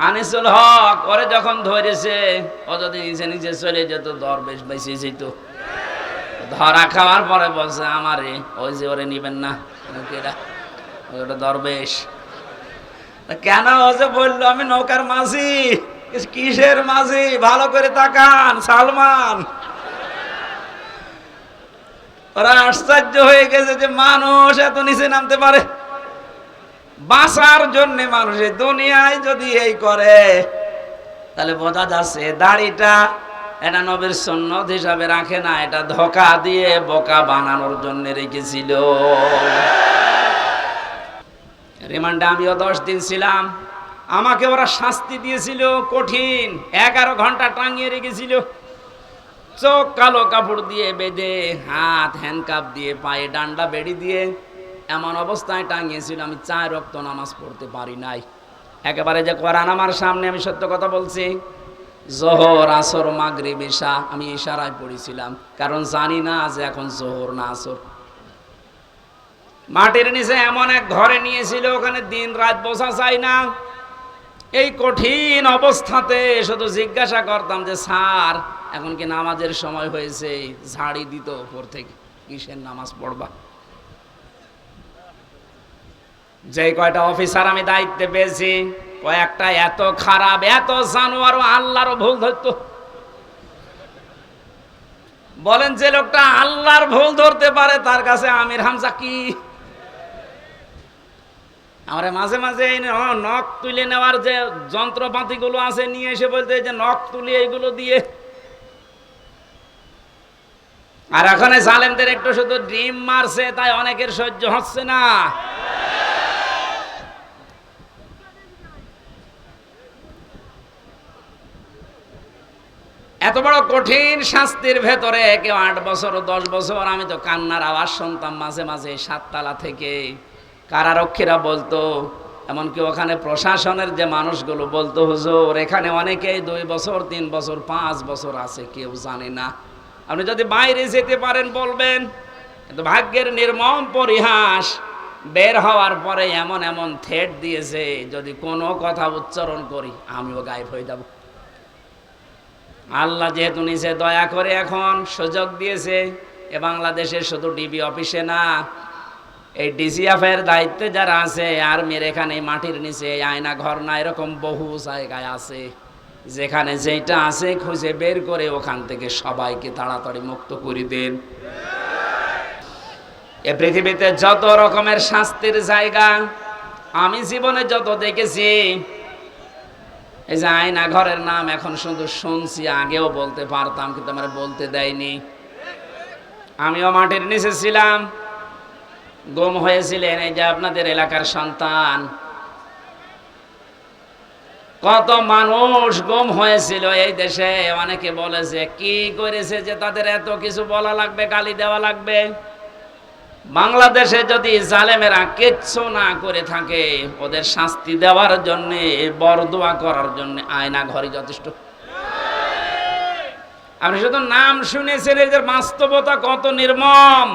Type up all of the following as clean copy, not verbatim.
আনিসুল হক ওরে যখন ধরেছে ও যদি নিচে নিচে চলে যেত দরবেশ বেঁচে যেত। ধরা খাওয়ার পরে বলছে আমারে ওই যে ওরে নিবেন না, ওটা দরবেশ। কেন ও যে বললো আমি নৌকার মাঝি। কিসের মাঝি? ভালো করে তাকান সালমান। ওরা আশ্চর্য হয়ে গেছে যে মানুষ এত নিচে নামতে পারে। বাঁচার জন্য মানুষের দুনিয়ায় যদি এই করে তাহলে বোঝা যাচ্ছে দাড়িটা এটা নবীর সুন্নত হিসাবে রাখে না, এটা ধোঁকা দিয়ে বোকা বানানোর জন্য রেখেছিল। রিমান্ডে আমিও 10 দিন ছিলাম। আমাকে ওরা শাস্তি দিয়েছিল কঠিন, 11 ঘন্টা টাঙিয়ে রেখেছিল। চোখ কালো কাপড় দিয়ে বেঁধে, হাত হ্যান্ডকাপ দিয়ে, পায়ে ডান্ডা বেড়ি দিয়ে এমন অবস্থায় টাঙিয়েছিল আমি 4 ওয়াক্ত নামাজ পড়তে পারি নাই। একেবারে যে কোরআন আমার সামনে, আমি সত্য কথা বলছি, জোহর আসর মাগরিব ইশা আমি ইশারায় পড়েছিলাম, কারণ জানি না যে এখন জোহর না আসর। মাটির নিচে এমন এক ঘরে নিয়েছিল, ওখানে দিন রাত বোঝা যায় না। এই কঠিন অবস্থাতে শুধু জিজ্ঞাসা করতাম যে স্যার এখন কি নামাজের সময় হয়েছে? ঝাড়ি দিত উপর থেকে, কিসের নামাজ পড়বা? যে কয়টা অফিসার আমি দায়িত্বে পেয়েছি কয়েকটা এত খারাপ, এত জানোয়ার, আল্লাহরও ভুল ধরতো। বলেন যে লোকটা আল্লাহর ভুল ধরতে পারে তার কাছে আমির হামজা কি? আমরা মাঝে মাঝে এই নখ তুলে নেওয়ার যে যন্ত্রপাতি গুলো আছে নিয়ে এসে বলতে যে নখ তুলি এইগুলো দিয়ে। আর এখন জালেমদের একটু শুধু ডিম মারছে তাই অনেকের সহ্য হচ্ছে না। এত বড় কঠিন শাস্তির ভেতরে কেউ 8 বছর 10 বছর, আমি তো কান্নার আওয়াজ শুনতাম মাঝে মাঝে 7 তলা থেকে। কারারক্ষীরা বলতো, এমনকি ওখানে প্রশাসনের যে মানুষগুলো বলতো, হুজুর এখানে অনেকেই 2 বছর 3 বছর 5 বছর আছে, কেউ জানে না। আপনি যদি বাইরে যেতে পারেন বলবেন। কিন্তু ভাগ্যের নির্মম পরিহাস, বের হওয়ার পরে এমন এমন থ্রেট দিয়েছে যদি কোনো কথা উচ্চারণ করি আমিও গায়েব হয়ে যাব। আল্লাহ যেহেতু নিচে দয়া করে এখন সুযোগ দিয়েছে, এ বাংলাদেশের শুধু ডিবি অফিসে না, এই ডিজিএফের দায়িত্বে যারা আছে আর্মির এখানে মাটির নিচে আয়না ঘর না, এরকম বহু জায়গায় আছে যেখানে যেটা আছে খুঁজে বের করে ওখান থেকে সবাইকে তাড়াতাড়ি মুক্ত করে দেন। এ পৃথিবীতে যত রকমের শাস্তির জায়গা আমি জীবনে যত দেখেছি, এই যে আয়না ঘরের নাম এখন শুধু শুনছি, আগেও বলতে পারতাম কিন্তু আমার বলতে দেয়নি। আমিও মাটির নিচে ছিলাম, গুম হয়েছিলেন এই যে আপনাদের এলাকার সন্তান। কত মানুষ গুম হয়েছিল এই দেশে। অনেকে বলে যে কি করেছে যে তাদের এত কিছু বলা লাগবে, গালি দেওয়া লাগবে। বাংলাদেশে যদি জালেমেরা কিচ্ছু না করে থাকে, ওদের শাস্তি দেওয়ার জন্য, বরদোয়া করার জন্য আয়না ঘরই যথেষ্ট। আপনি শুধু নাম শুনেছেন, এদের বাস্তবতা কত নির্মম।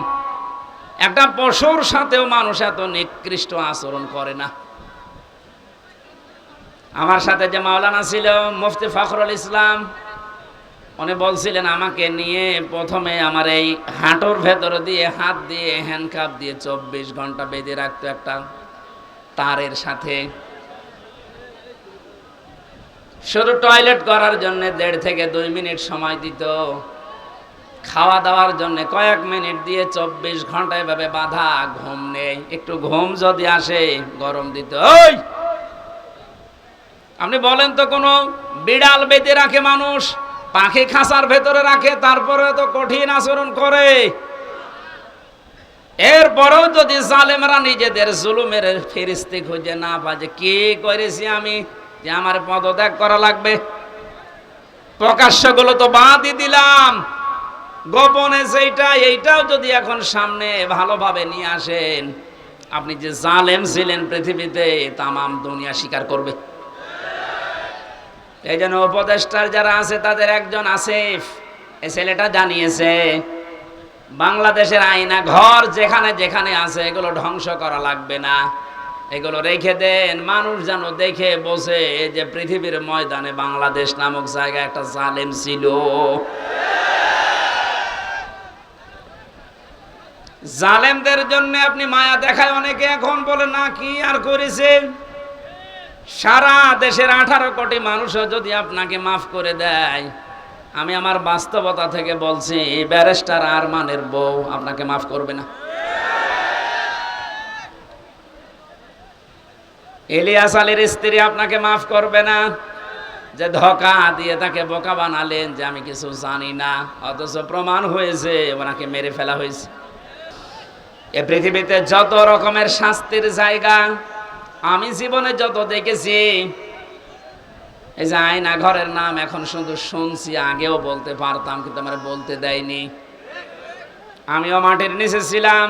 একটা পশুর সাথেও মানুষ এত নিকৃষ্ট আচরণ করে না। আমার সাথে যে মাওলানা ছিল মুফতি ফখরুল ইসলাম, উনি বলছিলেন আমাকে নিয়ে প্রথমে আমার এই হাঁটুর ভেতর দিয়ে হাত দিয়ে হ্যান্ডকাপ দিয়ে 24 ঘন্টা বেঁধে রাখতো একটা তারের সাথে। শুধু টয়লেট করার জন্য 1.5 থেকে 2 মিনিট সময় দিত, খাওয়া দাওয়ার জন্য কয়েক মিনিট দিয়ে 24 ঘন্টা এভাবে বাঁধা। ঘুম নেই, একটু ঘুম যদি আসে গরম দিত। ওই আপনি বলেন তো, কোনো বিড়াল বেঁধে রাখে মানুষ, পাখি খাঁচার ভেতরে রাখে, তারপরে তো কঠিন আচরণ করে। এরপরেও যদি জালেমরা নিজেদের জুলুমের ফেরেশতা খুঁজে না পায় যে কি করেছি আমি যে আমার পদত্যাগ করা লাগবে, প্রকাশ্যগুলো তো বাদই দিলাম, গোপনে যেটা এইটাও যদি এখন সামনে ভালোভাবে নিয়ে আসেন, আপনি যে জালেম ছিলেন পৃথিবীতে তামাম দুনিয়া স্বীকার করবে। এই জন্য উপদেষ্টার যারা আছে তাদের একজন আসিফ, এই ছেলেটা জানিয়েছে বাংলাদেশের আয়না ঘর যেখানে যেখানে আছে এগুলো ধ্বংস করা লাগবে না, এগুলো রেখে দেন, মানুষ যেন দেখে বসে যে পৃথিবীর ময়দানে বাংলাদেশ নামক জায়গায় একটা জালেম ছিল। জালেমদের জন্য আপনি মায়া দেখায় অনেকে এখন বলে না কি আর করেছে। সারা দেশের 18 কোটি মানুষও যদি আপনাকে মাফ করে দেয়, আমি আমার বাস্তবতা থেকে বলছি ব্যারিস্টার আরমানের বউ আপনাকে মাফ করবে না। ইলিয়াস আলীর স্ত্রী আপনাকে মাফ করবে না, যে ধোঁকা দিয়ে তাকে বোকা বানালেন যে আমি কিছু জানি না, অথচ প্রমাণ হয়েছে ওনাকে মেরে ফেলা হয়েছে। এ পৃথিবীতে যত রকমের শাস্তির জায়গা আমি জীবনে যত দেখেছি, এই যে আয়না ঘরের নাম এখন শুধু শুনছি, আগেও বলতে পারতাম কিন্তু আমার বলতে দেয়নি। আমিও মাটির নিচে ছিলাম,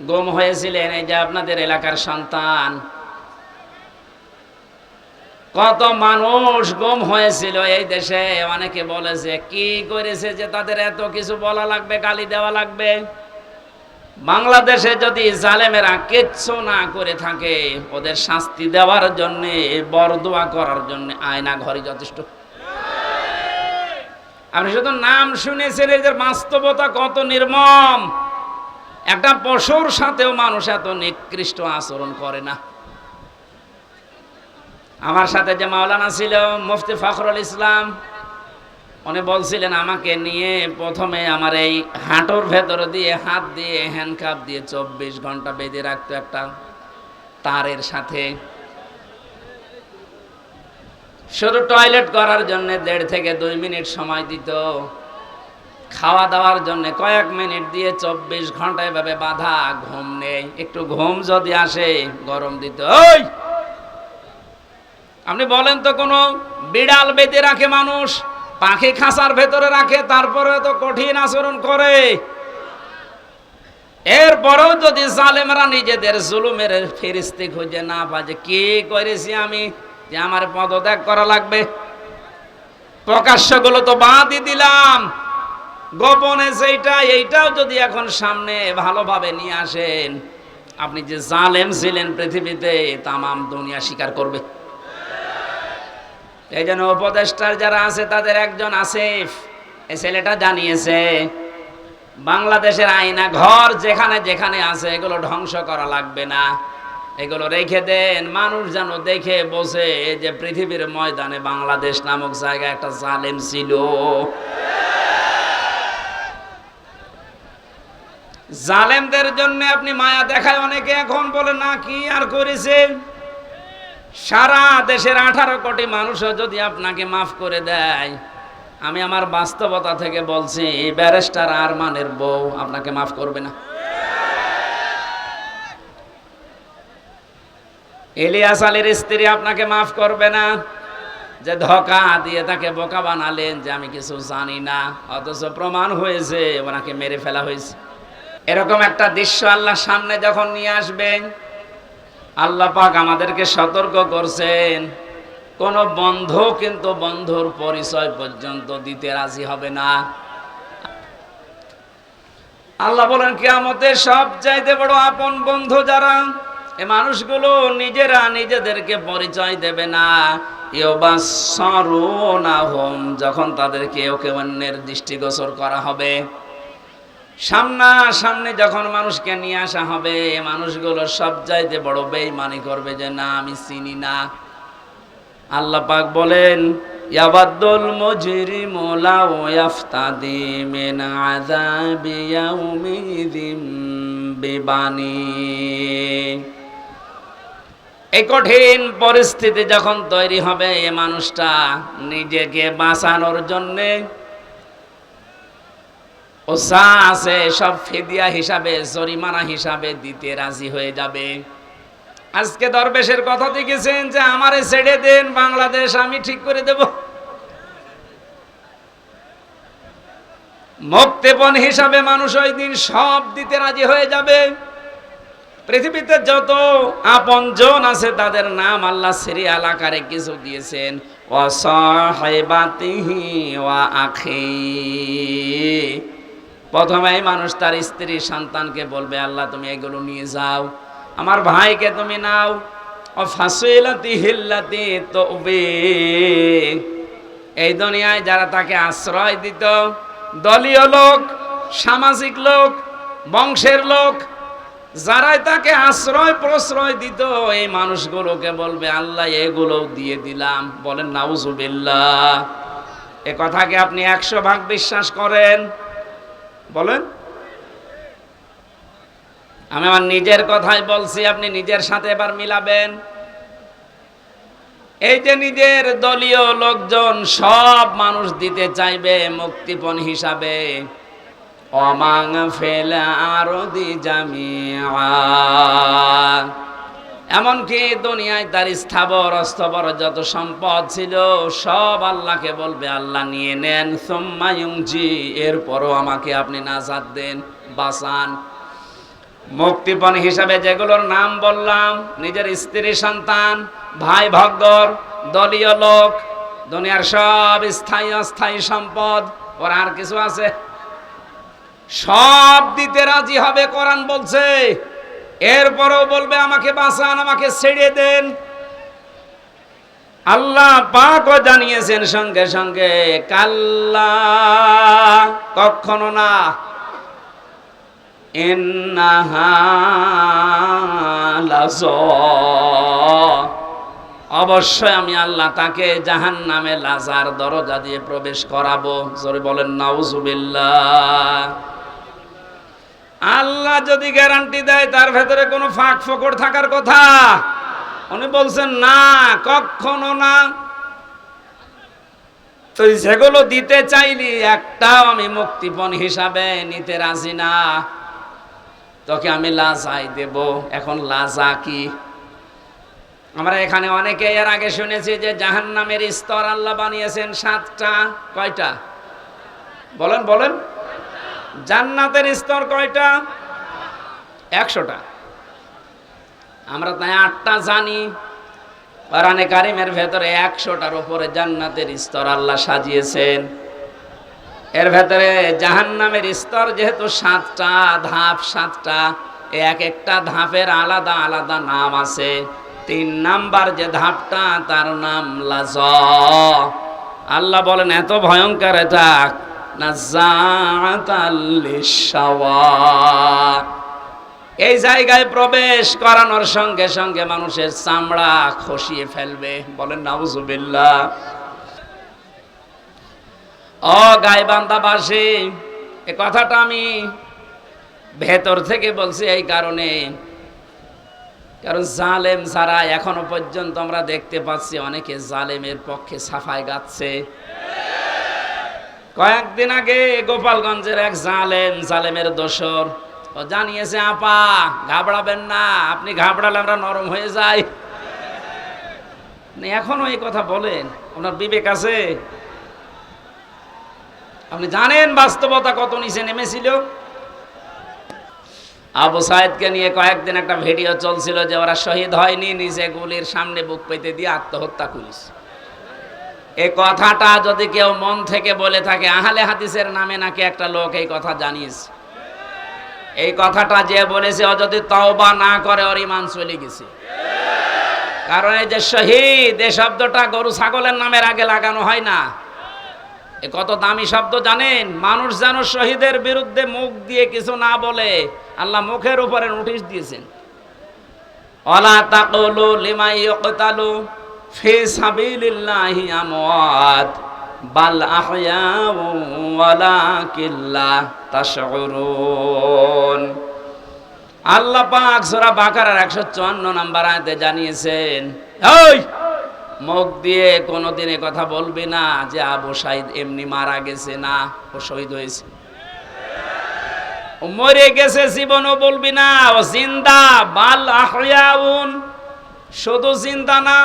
গুম হয়েছিলেন এই যে আপনাদের এলাকার সন্তান, কত মানুষ গুম হয়েছিল এই দেশে। অনেকে বলেছে কি করেছে যে তাদের এত কিছু বলা লাগবে, গালি দেওয়া লাগবে। বাংলাদেশে যদি জালেমেরা কিচ্ছু না করে থাকে, ওদের শাস্তি দেওয়ার জন্য, বরদোয়া করার জন্য আয়না ঘরই যথেষ্ট। আপনি শুধু নাম শুনেছেন, এদের বাস্তবতা কত নির্মম। একটা পশুর সাথেও মানুষ এত নিকৃষ্ট আচরণ করে না। আমার সাথে যে মাওলানা ছিল মুফতি ফখরুল ইসলাম, উনি বলছিলেন আমাকে নিয়ে প্রথমে আমার এই হাঁটুর ভেতর দিয়ে হাত দিয়ে হ্যান্ডকাপ দিয়ে 24 ঘন্টা বেঁধে রাখতো একটা তারের সাথে। শুধু টয়লেট করার জন্য 1.5 থেকে 2 মিনিট সময় দিত, খাওয়া দাওয়ার জন্য কয়েক মিনিট দিয়ে 24 ঘন্টা এভাবে বাঁধা। ঘুম নেই, একটু ঘুম যদি আসে গরম দিত। ওই আপনি বলেন তো, কোনো বিড়াল বেঁধে রাখে মানুষ, পাখি খাঁচার ভেতরে রাখে, তারপরে তো কঠিন আচরণ করে। এরপরেও যদি জালেমরা নিজেদের জুলুমের ফেরেশতা খুঁজে না পায় যে কি করেছি আমি যে আমার পদত্যাগ করা লাগবে, প্রকাশ্যগুলো তো বাদই দিলাম, গোপনে সেইটা এইটাও যদি এখন সামনে ভালোভাবে নিয়ে আসেন, আপনি যে জালেম ছিলেন পৃথিবীতে তামাম দুনিয়া স্বীকার করবে। এই জন্য উপদেষ্টার যারা আছে তাদের একজন আসিফ, এই ছেলেটা জানিয়েছে বাংলাদেশের আয়না ঘর যেখানে যেখানে আছে এগুলো ধ্বংস করা লাগবে না, এগুলো রেখে দেন, মানুষ যেন দেখে বসে যে পৃথিবীর ময়দানে বাংলাদেশ নামক জায়গায় একটা জালেম ছিল। জালেমদের জন্য আপনি মায়া দেখায় অনেকে এখন বলে না কি আর করেছে। সারা দেশের 18 কোটি মানুষও যদি আপনাকে মাফ করে দেয়, আমি আমার বাস্তবতা থেকে বলছি ব্যারিস্টার আরমানের বউ আপনাকে মাফ করবে না। ইলিয়াস আলীর স্ত্রী আপনাকে মাফ করবে না, যে ধোঁকা দিয়ে তাকে বোকা বানালেন যে আমি কিছু জানি না, অথচ প্রমাণ হয়েছে ওনাকে মেরে ফেলা হয়েছে। এরকম একটা দৃশ্য আল্লাহ সামনে যখন নিয়ে আসবেন, আল্লাহ পাক আমাদেরকে সতর্ক করছেন, কোন বন্ধু কিন্তু বন্ধুর পরিচয় পর্যন্ত দিতে রাজি হবে না। আল্লাহ বলেন কিয়ামতের সব চাইতে বড় আপন বন্ধু যারা, এই মানুষগুলো নিজেরা নিজেদেরকে পরিচয় দেবে না। ইউবাসসারুনাহুম, যখন তাদেরকে ওকে অন্যের দৃষ্টিগোচর করা হবে, সামনাসামনি যখন মানুষকে নিয়ে আসা হবে, মানুষগুলো সব চাইতে বড় বেঈমানি করবে যে না আমি চিনি না। আল্লাহ পাক বলেন ইয়াবাদুল মুজরিমু লাউ ইয়াফতাদি মিন আযাবি ইয়াউমিযিম বিবানি। এই কঠিন পরিস্থিতি যখন তৈরি হবে, এই মানুষটা নিজেকে বাঁচানোর জন্যে ও যা আছে সব ফিদিয়া হিসাবে, জরিমানা হিসাবে দিতে রাজি হয়ে যাবে। আজকে দরবেশের কথা দেখেছেন যে আমারে ছেড়ে দেন, বাংলাদেশ আমি ঠিক করে দেব। মুক্তিপণ হিসাবে মানুষ ওই দিন সব দিতে রাজি হয়ে যাবে। পৃথিবীতে যত আপনজন আছে তাদের নাম আল্লাহ সিরিয়াল আকারে কিছু দিয়েছেন, ওয়া সাহিবাতিহি ওয়া আখি। প্রথমেই মানুষ তার স্ত্রী সন্তানকে বলবে আল্লাহ তুমি এগুলো নিয়ে যাও, আমার ভাইকে তুমি নাও। ও ফাসিলাতি হিল্লাতি তুবি, এই দুনিয়ায় যারা তাকে আশ্রয় দিত, দলীয় লোক, সামাজিক লোক, বংশের লোক, যারাই তাকে আশ্রয় প্রশ্রয় দিত, এই মানুষগুলোকে বলবে আল্লাহ এগুলো দিয়ে দিলাম। বলেন নাউজুবিল্লাহ। এ কথাকে আপনি 100 ভাগ বিশ্বাস করেন? বলেন। আমি আমার নিজের কথাই বলছি, আপনি নিজের সাথে এবার মিলাবেন। এই যে নিজের দলীয় লোকজন সব মানুষ দিতে চাইবে মুক্তিপণ হিসাবে, অমাং ফেল আরদি জামিআ, এমনকি দুনিয়ায় তার স্থাবর অস্থাবর যত সম্পদ ছিল সব আল্লাহকে বলবে আল্লাহ নিয়ে নেন। সুম্মা ইউনজি, এরপরও আমাকে আপনি নাজাত দেন, বাঁচান। মুক্তিপণ হিসাবে যেগুলোর নাম বললাম, নিজের স্ত্রী সন্তান, ভাই ভগ্গর, দলীয় লোক, দুনিয়ার সব স্থায়ী অস্থায়ী সম্পদ, ওর আর কিছু আছে? সব দিতে রাজি হবে, কোরআন বলছে। এরপরও বলবে আমাকে বাঁচান, আমাকে ছেড়ে দেন। আল্লাহ পাকও জানিয়েছেন সঙ্গে সঙ্গে, কাল্লা, কখনো না, ইন্নাহা লাযা, অবশ্যই আমি আল্লাহ তাকে জাহান্নামে লাজার দরজা দিয়ে প্রবেশ করাবো। জোরে বলেন নাউজুবিল্লাহ। আল্লাহ যদি গ্যারান্টি দেয় তার ভেতরে কোনো ফাঁক ফোকড় থাকার কথা? উনি বলছেন না, কখনো না। তো যেগুলো দিতে চাইলি একটাও আমি মুক্তিপণ হিসাবে নিতে রাজি না, তোকে আমি লাজাই দেব। এখন লাজা কি? আমরা এখানে অনেকে এর আগে শুনেছি যে জাহান্নামের স্তর আল্লাহ বানিয়েছেন 7টা। কয়টা? বলেন বলেন। জান্নাতের স্তর কয়টা? 100টা। আমরা তাই 8টা জানি। কোরআনে কারিমের ভেতরে 100টার উপরে জান্নাতের স্তর আল্লাহ সাজিয়েছেন। এর ভেতরে জাহান্নামের স্তর যেহেতু 7টা, ধাপ 7টা, এক একটা ধাপের আলাদা আলাদা নাম আছে। 3 নাম্বার যে ধাপটা তার নাম লাযা। আল্লাহ বলেন এত ভয়ঙ্কর এটা, নাযাআতাল লিশাওয়া, এই জায়গায় প্রবেশ করানোর সঙ্গে সঙ্গে মানুষের চামড়া খসিয়ে ফেলবে। বলেন নাউজুবিল্লাহ। ও গাইবান্ধাবাসী, এ কথাটা আমি ভেতর থেকে বলছি এই কারণে, কারণ জালেম ছাড়া এখনো পর্যন্ত আমরা দেখতে পাচ্ছি অনেকে জালেমের পক্ষে সাফাই গাচ্ছে। কয়েকদিন আগে গোপালগঞ্জের এক জালেমের দোসর ও জানিয়েছে, আপা ঘাবড়াবেন না, আপনি ঘাবড়ালে আমরা নরম হয়ে যাই। এখনো এই কথা বলেন? আপনার বিবেক আছে? আপনি জানেন বাস্তবতা কত নিচে নেমেছিল? আবু সাইদকে নিয়ে কয়েকদিন একটা ভিডিও চলছিল যে ওরা শহীদ হয়নি, নিজে গুলির সামনে বুক পেতে দিয়ে আত্মহত্যা করেছে। এই কথাটা যদি কেউ মন থেকে বলে থাকে, আহলে হাদিসের নামে নাকি একটা লোক এই কথা জানিয়েছে। এই কথাটা যে বলেছে ও যদি তওবা না করে ওর ঈমান চলে গেছে। কারণ এই যে শহীদ, এই শব্দটা গরু ছাগলের নামের আগে লাগানো হয় না। এ কত দামি শব্দ জানেন? মানুষ যেন শহীদের বিরুদ্ধে মুখ দিয়ে কিছু না বলে আল্লাহ মুখের উপরে নোটিশ দিয়েছেন, ওয়ালা তাকুলু লিমা ইউকতালু ফি সাবিলিল্লাহি আমওয়াত বাল আহয়াউ ওয়ালাকিন লা তাশউরুন। আল্লাহ পাক সূরা বাকারার 154 নম্বর আয়াতে জানিয়েছেন, ওই মুখ দিয়ে কোনোদিন এ কথা বলবি না যে আবু সাইদ এমনি মারা গেছে, না, ও শহীদ হয়েছে। ও মরে গেছে জীবনও বলবি না, ও জিন্দা, বাল আহয়াউন, শুধু জিন্দা না।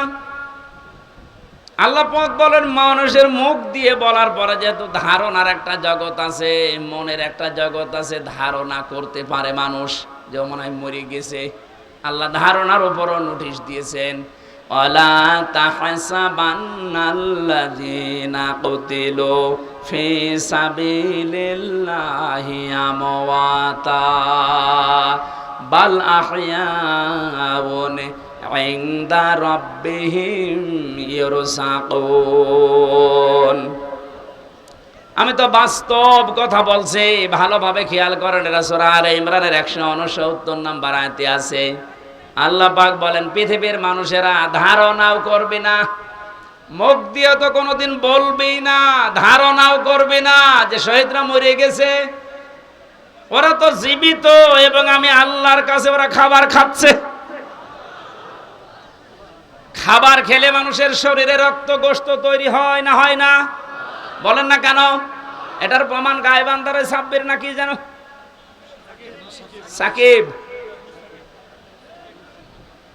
আল্লাহ পাক বলেন মানুষের মুখ দিয়ে বলার পরে যেহেতু ধারণার একটা জগৎ আছে, মনের একটা জগৎ আছে, ধারণা করতে পারে মানুষ যে মনে হয় মরে গেছে। আল্লাহ ধারণার উপরও নোটিশ দিয়েছেন, ওয়ালা তাহসাবান্নাল্লাযীনা কুতিলু ফি সাবিলিল্লাহি আমওয়াতা বাল আহইয়াউন ইনদা রাব্বিহিম ইরসাকুন। আমি তো বাস্তব কথা বলছি, ভালোভাবে খেয়াল করেন। এটা সূরা আলে ইমরানের 169 নম্বর আয়াতে আছে। আল্লাহ পাক বলেন, পৃথিবীর মানুষেরা ধারণাও করবে না, মুখ দিয়ে তো কোনোদিন বলবেই না, ধারণাও করবে না যে শহীদরা মরে গেছে। ওরা তো জীবিত এবং আমি আল্লাহর কাছে ওরা খাবার খাচ্ছে। খাবার খেলে মানুষের শরীরে রক্ত গোশত তৈরি হয় না, হয় না? বলেন না কেন? এটার প্রমাণ গায়বান্দারে সাব্বির নাকি জানো, সাকিব।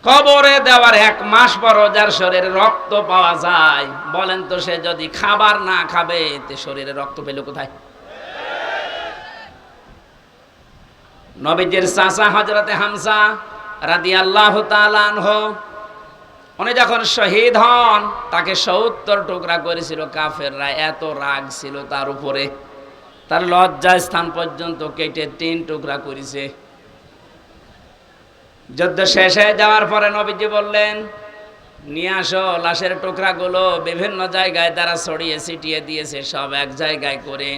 কবরে দেওয়ার 1 মাস পর যার শরীরে রক্ত পাওয়া যায়, বলেন তো সে যদি খাবার না খাবে তে শরীরে রক্ত পেল কোথায়? নবীজির চাচা হযরতে হামজা রাদিয়াল্লাহু তাআলা আনহু, উনি যখন শহীদ হন তাকে 70 টুকরা করেছিল কাফেররা। এত রাগ ছিল তার উপরে, তার লজ্জা স্থান পর্যন্ত কেটে 3 টুকরা করেছে। যুদ্ধ শেষ হয়ে যাওয়ার পরে নবীজি বললেন, নিয়ে আসো লাশের টুকরাগুলো। বিভিন্ন জায়গায় তারা ছড়িয়ে ছিটিয়ে দিয়েছে, সব এক জায়গায় করে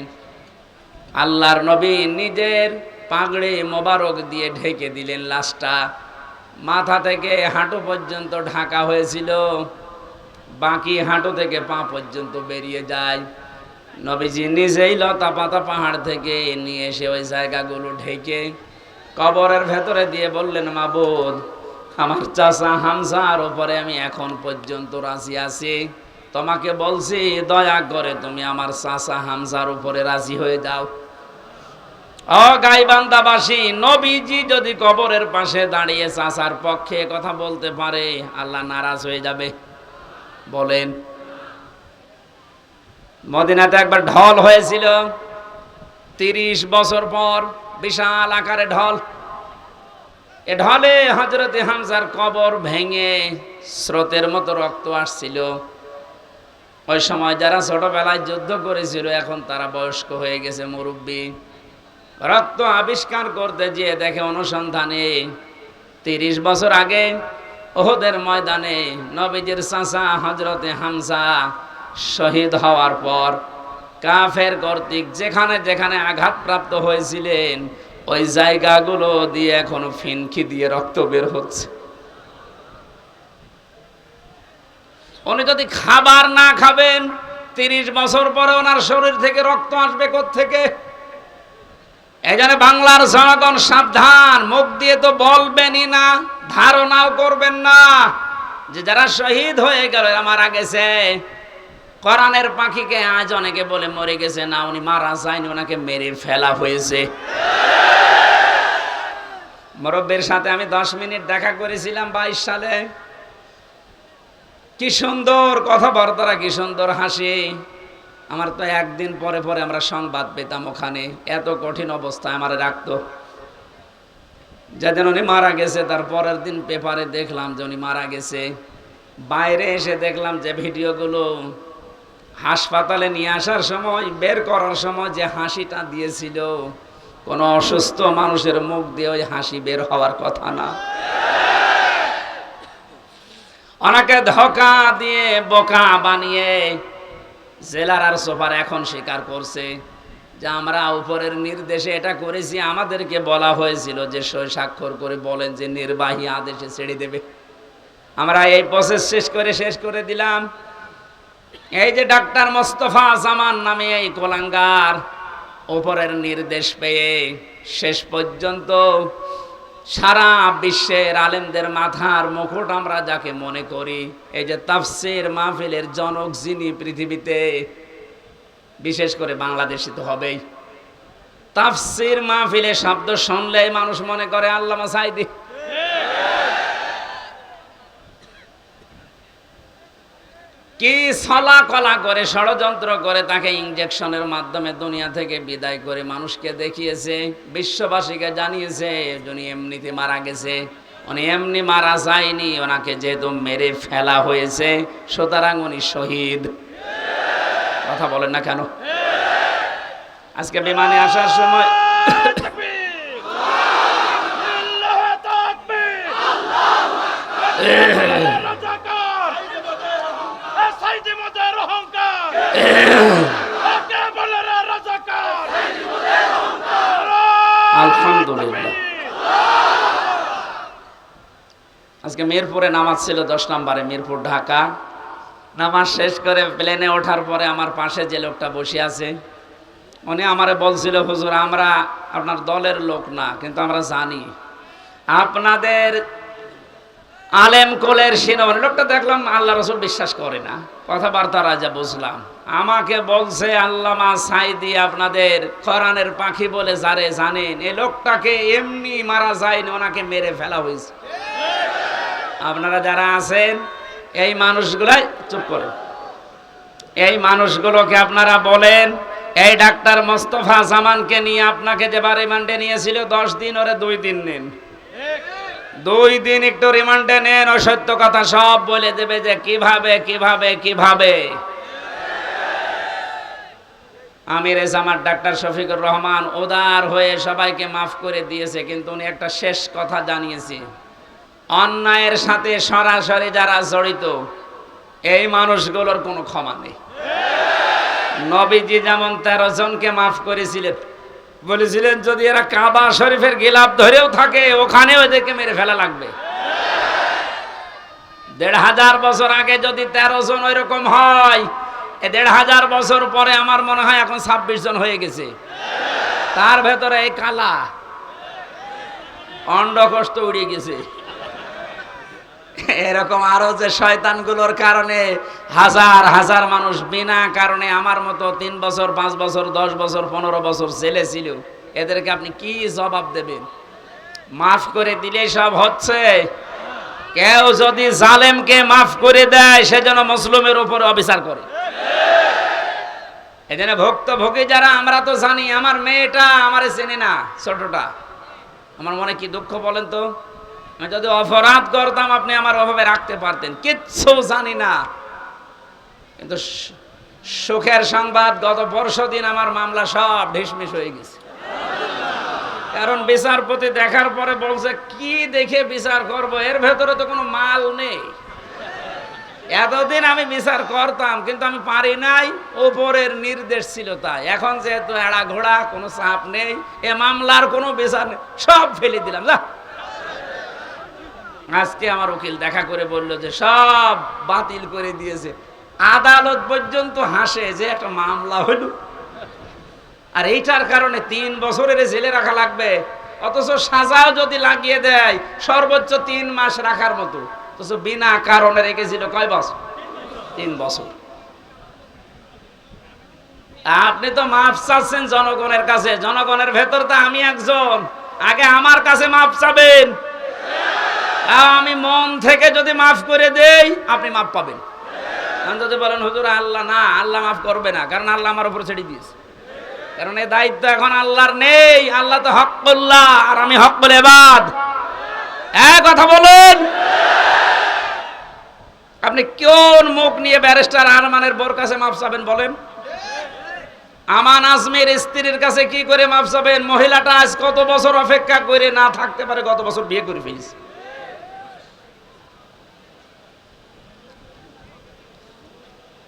আল্লাহর নবী নিজের পাগড়ি মোবারক দিয়ে ঢেকে দিলেন লাশটা। মাথা থেকে হাঁটু পর্যন্ত ঢাকা হয়েছিল, বাকি হাঁটু থেকে পা পর্যন্ত বেরিয়ে যায়। নবীজি নিজেই লতা পাতা পাহাড় থেকে নিয়ে এসে ওই জায়গাগুলো ঢেকে কবরের ভেতরে দিয়ে বললেন, মাবুদ, আমার চাচা হামজার উপরে আমি এখন পর্যন্ত রাজি আছি। তোমাকে বলছি দয়া করে তুমি আমার চাচা হামজার উপরে রাজি হয়ে যাও। ও গাইবান্দাবাসী, নবীজি যদি কবরের পাশে দাঁড়িয়ে চাচার পক্ষে কথা বলতে পারে, আল্লাহ নারাজ হয়ে যাবে? বলেন। মদিনাতে একবার ঢল হয়েছিল 30 বছর পর, বিশাল আকারে ঢল। এ ঢলে হযরতে হামজার কবর ভেঙে স্রোতের মতো রক্ত আসছিল। ওই সময় যারা ছোটবেলায় যুদ্ধ করেছিল এখন তারা বয়স্ক হয়ে গেছে, মুরব্বী। রক্ত আবিষ্কার করতে গিয়ে দেখে অনুসন্ধানে 30 বছর আগে উহুদের ময়দানে নবীজির চাচা হযরতে হামজা শহীদ হওয়ার পর কাফের কর্তৃক যেখানে যেখানে আঘাতপ্রাপ্ত হয়েছিলেন ওই জায়গাগুলো দিয়ে এখনো ফিনকি দিয়ে রক্ত বের হচ্ছে। উনি যদি খাবার না খাবেন 30 বছর পরে ওনার শরীর থেকে রক্ত আসবে কোত্থেকে? এজন্য বাংলার জনগণ সাবধান, মুখ দিয়ে তো বলবেনই না, ধারণাও করবেন না যে যারা শহীদ হয়ে গেল এরা মারা গেছে। কোরআনের পাখিকে আজ অনেকে বলে মরে গেছে, না উনি মারা যায়নি, ওনাকে মেরে ফেলা হয়েছে। মুরব্বির সাথে আমি 10 মিনিট দেখা করেছিলাম 22 সালে। কি সুন্দর কথাবার্তা, কি সুন্দর হাসি। আমার তো একদিন পরে পরে আমরা সংবাদ পেতাম ওখানে, এত কঠিন অবস্থায় আমার রাখতো। যেদিন উনি মারা গেছে তার পরের দিন পেপারে দেখলাম যে উনি মারা গেছে। বাইরে এসে দেখলাম যে ভিডিওগুলো হাসপাতালে নিয়ে আসার সময়, বের করার সময় যে হাসিটা দিয়েছিল, কোনো অসুস্থ মানুষের মুখ দিয়ে ওই হাসি বের হওয়ার কথা না। অনেকে ধোঁকা দিয়ে বোকা বানিয়ে জেলার আর সুপার এখন স্বীকার করছে যে আমরা উপরের নির্দেশে এটা করেছি। আমাদেরকে বলা হয়েছিল যে সই স্বাক্ষর করে বলেন যে নির্বাহী আদেশে ছেড়ে দেবে। আমরা এই প্রসেস শেষ করে দিলাম। এই যে ডাক্তার মোস্তফা জামান নামে এই কোলাঙ্গার উপরের নির্দেশ পেয়ে শেষ পর্যন্ত সারা বিশ্বের আলেমদের মাথার মুকুট আমরা যাকে মনে করি, এই যে তাফসীর মাহফিলের জনক যিনি পৃথিবীতে, বিশেষ করে বাংলাদেশে তো হবেই। তাফসীর মাহফিলে শব্দ শুনলেই মানুষ মনে করে আল্লামা সাঈদী। কি ছলা কলা করে ষড়যন্ত্র করে তাকে ইনজেকশনের মাধ্যমে দুনিয়া থেকে বিদায় করে মানুষকে দেখিয়েছে, বিশ্ববাসীকে জানিয়েছে উনি এমনিতে মারা গেছে। উনি এমনি মারা যায়নি, ওনাকে যেহেতু মেরে ফেলা হয়েছে সুতরাং উনি শহীদ। কথা বলেন না কেন? আজকে বিমানে আসার সময় রাজাকার সাইদি মোদের অহংকার কে বলে রে রাজাকার আলহামদুলিল্লাহ। আজকে মিরপুরে নামাজ ছিল 10 নম্বরে, মিরপুর ঢাকা। নামাজ শেষ করে প্লেনে ওঠার পরে আমার পাশে যে লোকটা বসে আছে উনি আমারে বলছিল, হুজুর আমরা আপনার দলের লোক না, কিন্তু আমরা জানি আপনাদের আলেম কোলের শিরোমণি। লোকটা দেখলাম আল্লাহ রসুল বিশ্বাস করে না, কথাবার্তা রাজা বুঝলাম। আমাকে বলছে আল্লামা সাইদি আপনাদের কোরআনের পাখি বলে যারে জানেন, এই লোকটাকে এমনি মারা যায়নি, ওনাকে মেরে ফেলা হয়েছে। আপনারা যারা আছেন এই মানুষগুলাই চুপ করেন, এই মানুষগুলোকে আপনারা বলেন এই ডাক্তার মোস্তফা জামানকে নিয়ে আপনাকে যে রিমান্ডে নিয়েছিল 10 দিন, ওরে 2 দিন নেন, 2 দিন একটু রিমান্ডে নেন, ও সত্য কথা সব বলে দেবে যে কিভাবে কিভাবে কিভাবে। আমির জামাত ডাক্তার শফিকুর রহমান উদার হয়ে সবাইকে মাফ করে দিয়েছে, কিন্তু উনি একটা শেষ কথা জানিয়েছে, অন্যায়ের সাথে সরাসরি যারা জড়িত এই মানুষগুলোর কোনো ক্ষমা নেই। নবীজি যেমন 13 জনকে মাফ করেছিলেন, বলেছিলেন যদি এরা কাবা শরীফের গিলাফ ধরেও থাকে ওখানে ওদেরকে মেরে ফেলা লাগবে। 1500 বছর আগে যদি 13 জন ওইরকম হয়, 1500 বছর পরে আমার মনে হয় এখন 26 জন হয়ে গেছে। তার ভেতরে এই কালা অন্ডকোষ তো উড়ে গেছে। এরকম আরো যে শয়তানগুলোর কারণে হাজার হাজার মানুষ বিনা কারণে আমার মতো 3 বছর 5 বছর 10 বছর 15 বছর জেলে ছিল, এদেরকে আপনি কি জবাব দেবেন? মাফ করে দিলে সব হচ্ছে? কেউ যদি জালেমকে মাফ করে দেয় সেজন্য মুসলিমের উপর অবিচার করে। এজন্য ভুক্তভোগী যারা, আমরা তো জানি, আমার মেয়েটা আমারে চেনে না, ছোটটা, আমার মনে কি দুঃখ বলেন তো। আমি যদি অপরাধ করতাম আপনি আমার অভাবে রাখতে পারতেন, কিচ্ছু জানি না। কিন্তু সুখের সংবাদ, গত পরশুদিন আমার মামলা সব ঢিসমিস হয়ে গেছে। কারণ বিচারপতি দেখার পরে বলছে কি দেখে বিচার করব, এর ভেতরে তো কোনো মাল নেই। এতদিন আমি বিচার করতাম কিন্তু আমি পারি নাই, উপরের নির্দেশ ছিল তাই। এখন যেহেতু এড়া ঘোড়া, কোনো চাপ নেই, এ মামলার কোনো বিচার নেই, সব ফেলে দিলাম। যা, আজকে আমার উকিল দেখা করে বলল যে সব বাতিল করে দিয়েছে। আদালত পর্যন্ত হাসে যে একটা মামলা হলো, আর এইটার কারণে 3 বছরের জেলে রাখা লাগবে, অথচ সাজাও যদি লাগিয়ে দেয় সর্বোচ্চ 3 মাস রাখার মতো, অথচ বিনা কারণে রেখেছিল কয় বছর? 3 বছর। আপনি তো মাফ চাচ্ছেন জনগণের কাছে, জনগণের ভেতর তো আমি একজন, আগে আমার কাছে মাফ চাবেন। আমি মন থেকে যদি মাফ করে দেই আপনি মাফ পাবেন। যদি বলেন হুজুর আল্লাহ না, আল্লাহ মাফ করবে না, কারণ আল্লাহ আমার উপর ছেড়ে দিয়েছে, কারণ এই দায়িত্ব এখন আল্লাহর নেই। আল্লাহ তো হক্কুল্লাহ আর আমি হক্কুল ইবাদ। এক কথা বলেন, আপনি কোন মুখ নিয়ে ব্যারিস্টার আরমানের বোর কাছে মাফ চাবেন বলেন? আমান আজমের স্ত্রীর কাছে কি করে মাফ চাবেন? মহিলাটা আজ কত বছর অপেক্ষা করে না থাকতে পারে, গত বছর বিয়ে করে ফেলেছে।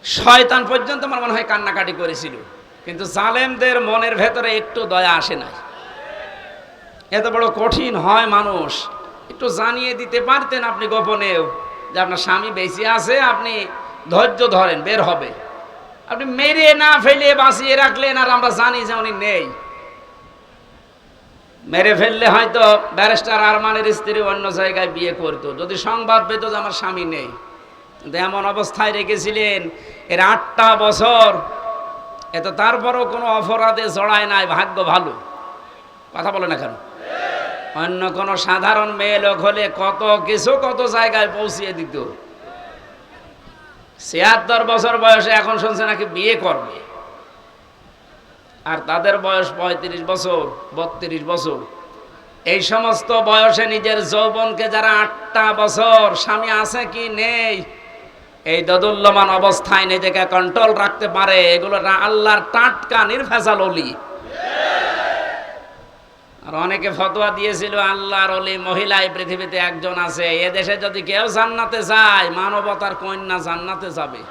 শয়তান পর্যন্ত আমার মনে হয় কান্নাকাটি করেছিল, কিন্তু জালেমদের মনের ভেতরে একটু দয়া আসে না। এত বড় কঠিন হয় মানুষ, একটু জানিয়ে দিতে পারতেন আপনি গোপনেও যে আপনার স্বামী বেঁচে আছে, আপনি ধৈর্য ধরেন, বের হবে। আপনি মেরে না ফেলে বাঁচিয়ে রাখলেন, আর আমরা জানি যে উনি নেই। মেরে ফেললে হয়তো ব্যারিস্টার আরমানের স্ত্রী অন্য জায়গায় বিয়ে করতো, যদি সংবাদ পেত যে আমার স্বামী নেই। কিন্তু এমন অবস্থায় রেখেছিলেন এর 8টা বছর, এত তারপরও কোনো অপরাধে জড়ায় নাই, ভাগ্য ভালো। কথা বলে না কেন? অন্য কোনো সাধারণ মেয়ে লোক হলে কত কিছু কত জায়গায় পৌঁছিয়ে দিত। 76 বছর বয়সে এখন শুনছে নাকি বিয়ে করবে, আর তাদের বয়স 35 বছর 32 বছর। এই সমস্ত বয়সে নিজের যৌবনকে যারা 8টা বছর, স্বামী আছে কি নেই, এই দোদুল্যমান অবস্থায় নিজেকে কন্ট্রোল রাখতে পারে, এগুলো আল্লাহর টাটকা নির্ভেজাল ওলি। আর অনেকে ফতোয়া দিয়েছিল আল্লাহর ওলি মহিলা এই পৃথিবীতে একজন আছে, এ দেশে যদি কেউ জান্নাতে যায় মানবতার কন্যা জান্নাতে যাবে।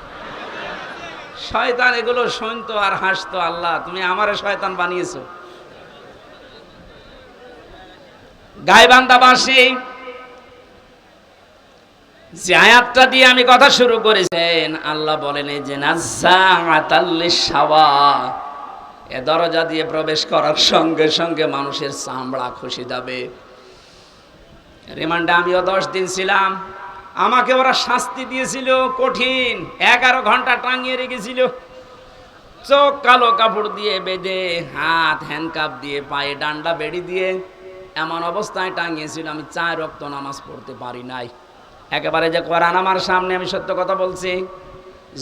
শয়তান এগুলো শুনতো আর হাসতো, আল্লাহ তুমি আমারে শয়তান বানিয়েছো। গাইবান্ধাবাসী যে আয়াতটা দিয়ে আমি কথা শুরু করেছেন, আল্লাহ বলেন এই যে নাজ্জাআতাল লিশাওয়া, এ দরজা দিয়ে প্রবেশ করার সঙ্গে সঙ্গে মানুষের চামড়া খসে যাবে। রিমান্ডে আমিও 10 দিন ছিলাম, আমাকে ওরা শাস্তি দিয়েছিল কঠিন, 11 ঘন্টা টাঙিয়ে রেখেছিল, চোখ কালো কাপড় দিয়ে বেঁধে, হাত হ্যান্ডকাপ দিয়ে, পায়ে ডান্ডা বেড়ি দিয়ে এমন অবস্থায় টাঙিয়েছিল আমি 4 ওয়াক্ত নামাজ পড়তে পারি নাই। একেবারে যে কোরআন আমার সামনে, আমি সত্য কথা বলছি,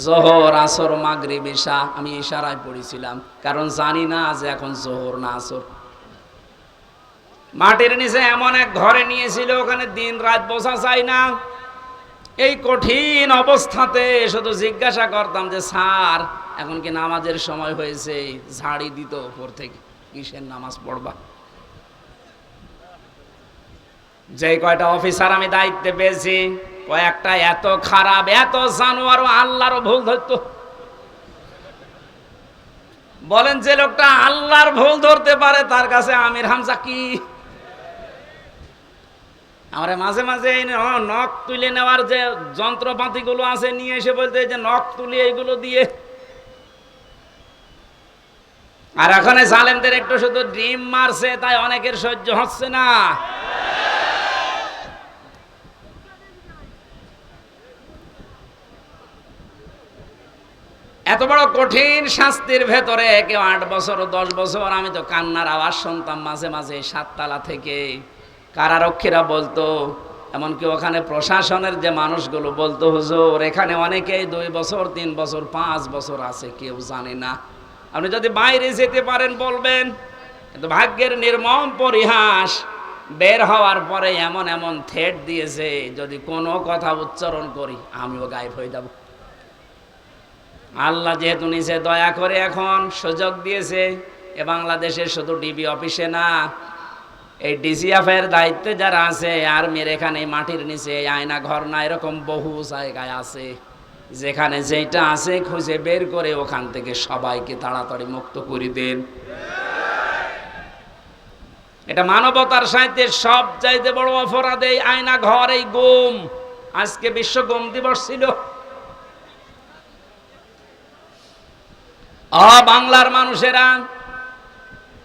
জোহর আসর মাগরিব ইশা আমি ইশারায় পড়েছিলাম, কারণ জানি না যে এখন জোহর না আসর। মাটির নিচে এমন এক ঘরে নিয়েছিল, ওখানে দিন রাত বোঝা যায় না। এই কঠিন অবস্থাতে শুধু জিজ্ঞাসা করতাম যে স্যার এখন কি নামাজের সময় হয়েছে? ঝাড়ি দিত উপর থেকে, কিসের নামাজ পড়বা? যে কয়টা অফিসার আমি দায়িত্বে পেয়েছি, কয়েকটা এত খারাপ, এত জানোয়ার, আল্লাহরও ভুল ধরতো। বলেন যে লোকটা আল্লাহর ভুল ধরতে পারে তার কাছে আমির হামজা কি? আমরা মাঝে মাঝে নখ তুলে নেওয়ার যে যন্ত্রপাতি গুলো আছে নিয়ে এসে বলতে যে নখ তুলে এইগুলো দিয়ে। আর এখানে জালেমদের একটু শুধু ডিম মারছে তাই অনেকের সহ্য হচ্ছে না। এত বড় কঠিন শাস্তির ভেতরে কেউ 8 বছর 10 বছর, আমি তো কান্নার আওয়াজ শুনতাম মাঝে মাঝে 7 তলা থেকে। কারারক্ষীরা বলতো, এমনকি ওখানে প্রশাসনের যে মানুষগুলো বলতো, হুজুর এখানে অনেকেই 2 বছর 3 বছর 5 বছর আছে, কেউ জানে না। আপনি যদি বাইরে যেতে পারেন বলবেন। কিন্তু ভাগ্যের নির্মম পরিহাস, বের হওয়ার পরে এমন এমন থ্রেট দিয়েছে, যদি কোনো কথা উচ্চারণ করি আমিও গায়েব হয়ে যাব। আল্লাহ যেহেতু নিচে দয়া করে এখন সুযোগ দিয়েছে, এ বাংলাদেশে শুধু ডিবি অফিসে না, এই ডিজিএফ এর দায়িত্বে যারা আছে, আর্মির এখানে মাটির নিচে আয়না ঘর না, এরকম বহু জায়গায় আছে, যেখানে যেটা আছে খুঁজে বের করে ওখান থেকে সবাইকে তাড়াতাড়ি মুক্ত করে দেন। এটা মানবতার সাথে সব চাইতে বড় অপরাধ এই আয়না ঘর, এই গুম। আজকে বিশ্ব গুম দিবস ছিল। বাংলার মানুষেরা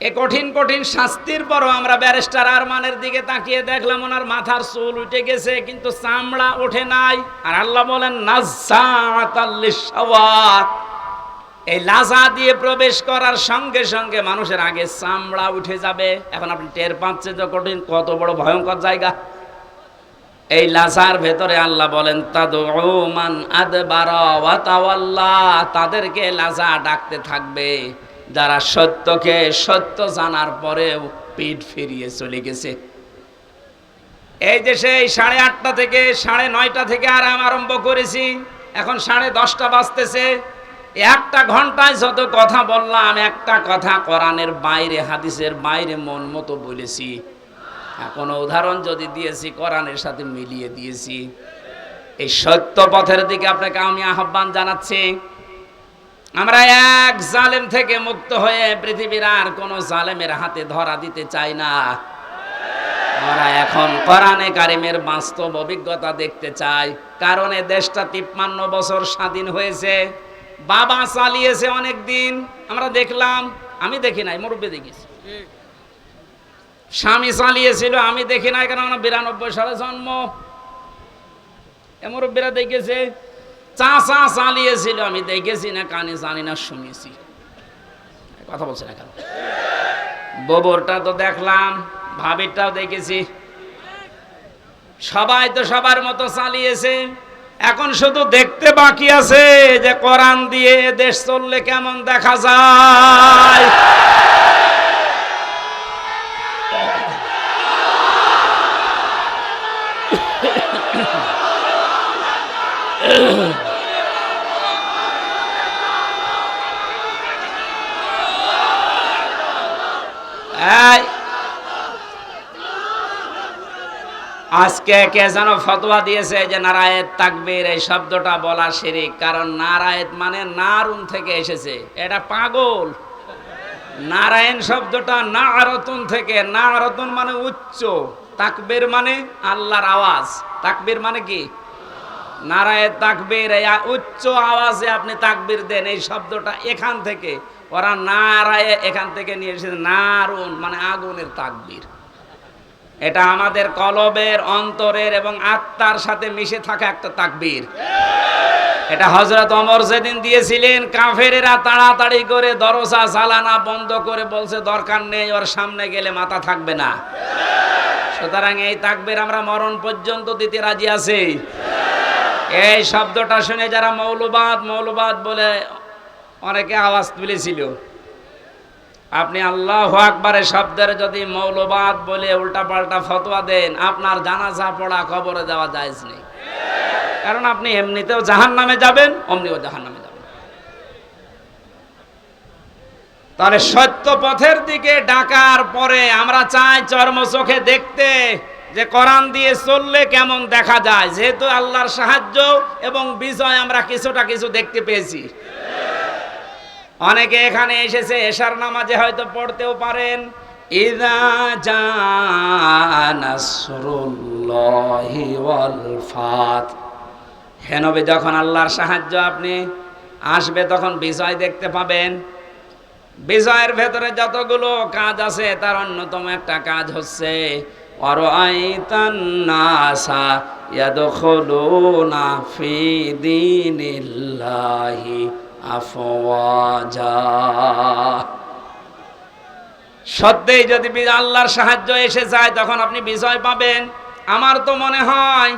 এ কঠিন কঠিন শাস্তির পরও আমরা ব্যারিস্টার আরমানের দিকে তাকিয়ে দেখলাম ওনার মাথার চুল উঠে গেছে কিন্তু চামড়া ওঠে নাই। আর আল্লাহ বলেন নাজ্জাআতাল লিশাওয়াত, এই লাজা দিয়ে প্রবেশ করার সঙ্গে সঙ্গে মানুষের আগে চামড়া উঠে যাবে। এখন আপনি টের পাচ্ছেন যে কঠিন কত বড় ভয়ঙ্কর জায়গা। এই লাজার ভেতরে আল্লাহ বলেন তাদউ মান আদবারা ওয়া তাওয়াল্লা, তাদেরকে লাজা ডাকতে থাকবে যারা সত্যকে সত্য জানার পরেও পিঠ ফিরিয়ে চলে গেছে। এই দেশে 8:30 থেকে 9:30 থেকে আরম্ভ করেছি, এখন 10:30 বাজতেছে। 1 ঘন্টায় যত কথা বললাম, একটা কথা কোরআনের বাইরে, হাদিসের বাইরে মন মতো বলেছি। কোনো উদাহরণ যদি দিয়েছি কোরআনের সাথে মিলিয়ে দিয়েছি। এই সত্য পথের দিকে আপনাকে আমি আহ্বান জানাচ্ছি। আমরা এক জালেম থেকে মুক্ত হয়ে পৃথিবীর আর কোন জালেমের হাতে ধরা দিতে চাই না। আমরা এখন কোরআনে কারিমের বাস্তব অভিজ্ঞতা দেখতে চাই। কারণ এই দেশটা 53 বছর স্বাধীন হয়েছে, বাবা চালিয়েছে অনেক দিন, আমরা দেখলাম। আমি দেখি নাই, মুরব্বী দেখেছি। স্বামী চালিয়েছিল, আমি দেখি নাই, কারণ আমার 92 সালে জন্ম। মুরব্বীরা দেখেছে। চাচা চালিয়েছিল, আমি দেখেছি না, কানে জানি না, শুনেছি। কথা বলছে না কেন? ববরটা তো দেখলাম, ভাবিরটাও দেখেছি। সবাই তো সবার মতো চালিয়েছে। এখন শুধু দেখতে বাকি আছে যে কোরআন দিয়ে দেশ চললে কেমন দেখা যায়। আজকে কে যেন ফতোয়া দিয়েছে যে নারায়েত তাকবীর এই শব্দটা বলা শিরক, কারণ নারায়েত মানে নারুন থেকে এসেছে। এটা পাগল। নারায়ণ শব্দটা নারতুন থেকে, নারতুন মানে উচ্চ, তাকবীর মানে আল্লাহর আওয়াজ। তাকবীর মানে কি? নারায়েত তাকবীর, এই উচ্চ আওয়াজে আপনি তাকবীর দেন, এই শব্দটা এখান থেকে, ওরা নারায়ে এখান থেকে নিয়ে এসেছে নারুন মানে আগুনের তাকবীর। এটা আমাদের কলবের, অন্তরের এবং আত্মার সাথে মিশে থাকা একটা তাকবীর। এটা হযরত ওমর যেদিন দিয়েছিলেন, কাফেরেরা তাড়াতাড়ি করে দরজা জালানা বন্ধ করে বলছে দরকার নেই, ওর সামনে গেলে মাথা থাকবে না। সুতরাং এই তাকবীর আমরা মরণ পর্যন্ত দিতে রাজি আছি। এই শব্দটা শুনে যারা মৌলবাদ বলে অনেকে আওয়াজ তুলেছিল, আপনি আল্লাহু আকবারের শব্দের যদি মৌলবাদ বলে উল্টাপাল্টা ফতোয়া দেন, আপনার জানাজা পড়া কবরে দেওয়া জায়েজ নেই। কারণ আপনি এমনিতেও জাহান্নামে যাবেন, অমনিও জাহান্নামে যাবেন। তাহলে সত্য পথের দিকে ডাকার পরে আমরা চাই চর্ম চোখে দেখতে যে কোরআন দিয়ে চললে কেমন দেখা যায়। যেহেতু আল্লাহর সাহায্য এবং বিজয় আমরা কিছু দেখতে পেয়েছি। অনেকে এখানে এসেছে এশার নামাজে হয়তো পড়তেও পারেন, ইযা জা নাসরুল্লাহি ওয়াল ফাত। হে নবী, যখন আল্লাহর সাহায্য আপনি আসবে তখন বিজয় দেখতে পাবেন। বিজয়ের ভেতরে যতগুলো কাজ আছে তার অন্যতম একটা কাজ হচ্ছে ওয়ারাআইতান নাসা ইয়াদখুলুনা ফি দীনিল্লাহি আফওয়াজা। সত্যিই যদি আল্লাহর সাহায্য এসে যায় তখন আপনি বিজয় পাবেন। আমার তো মনে হয়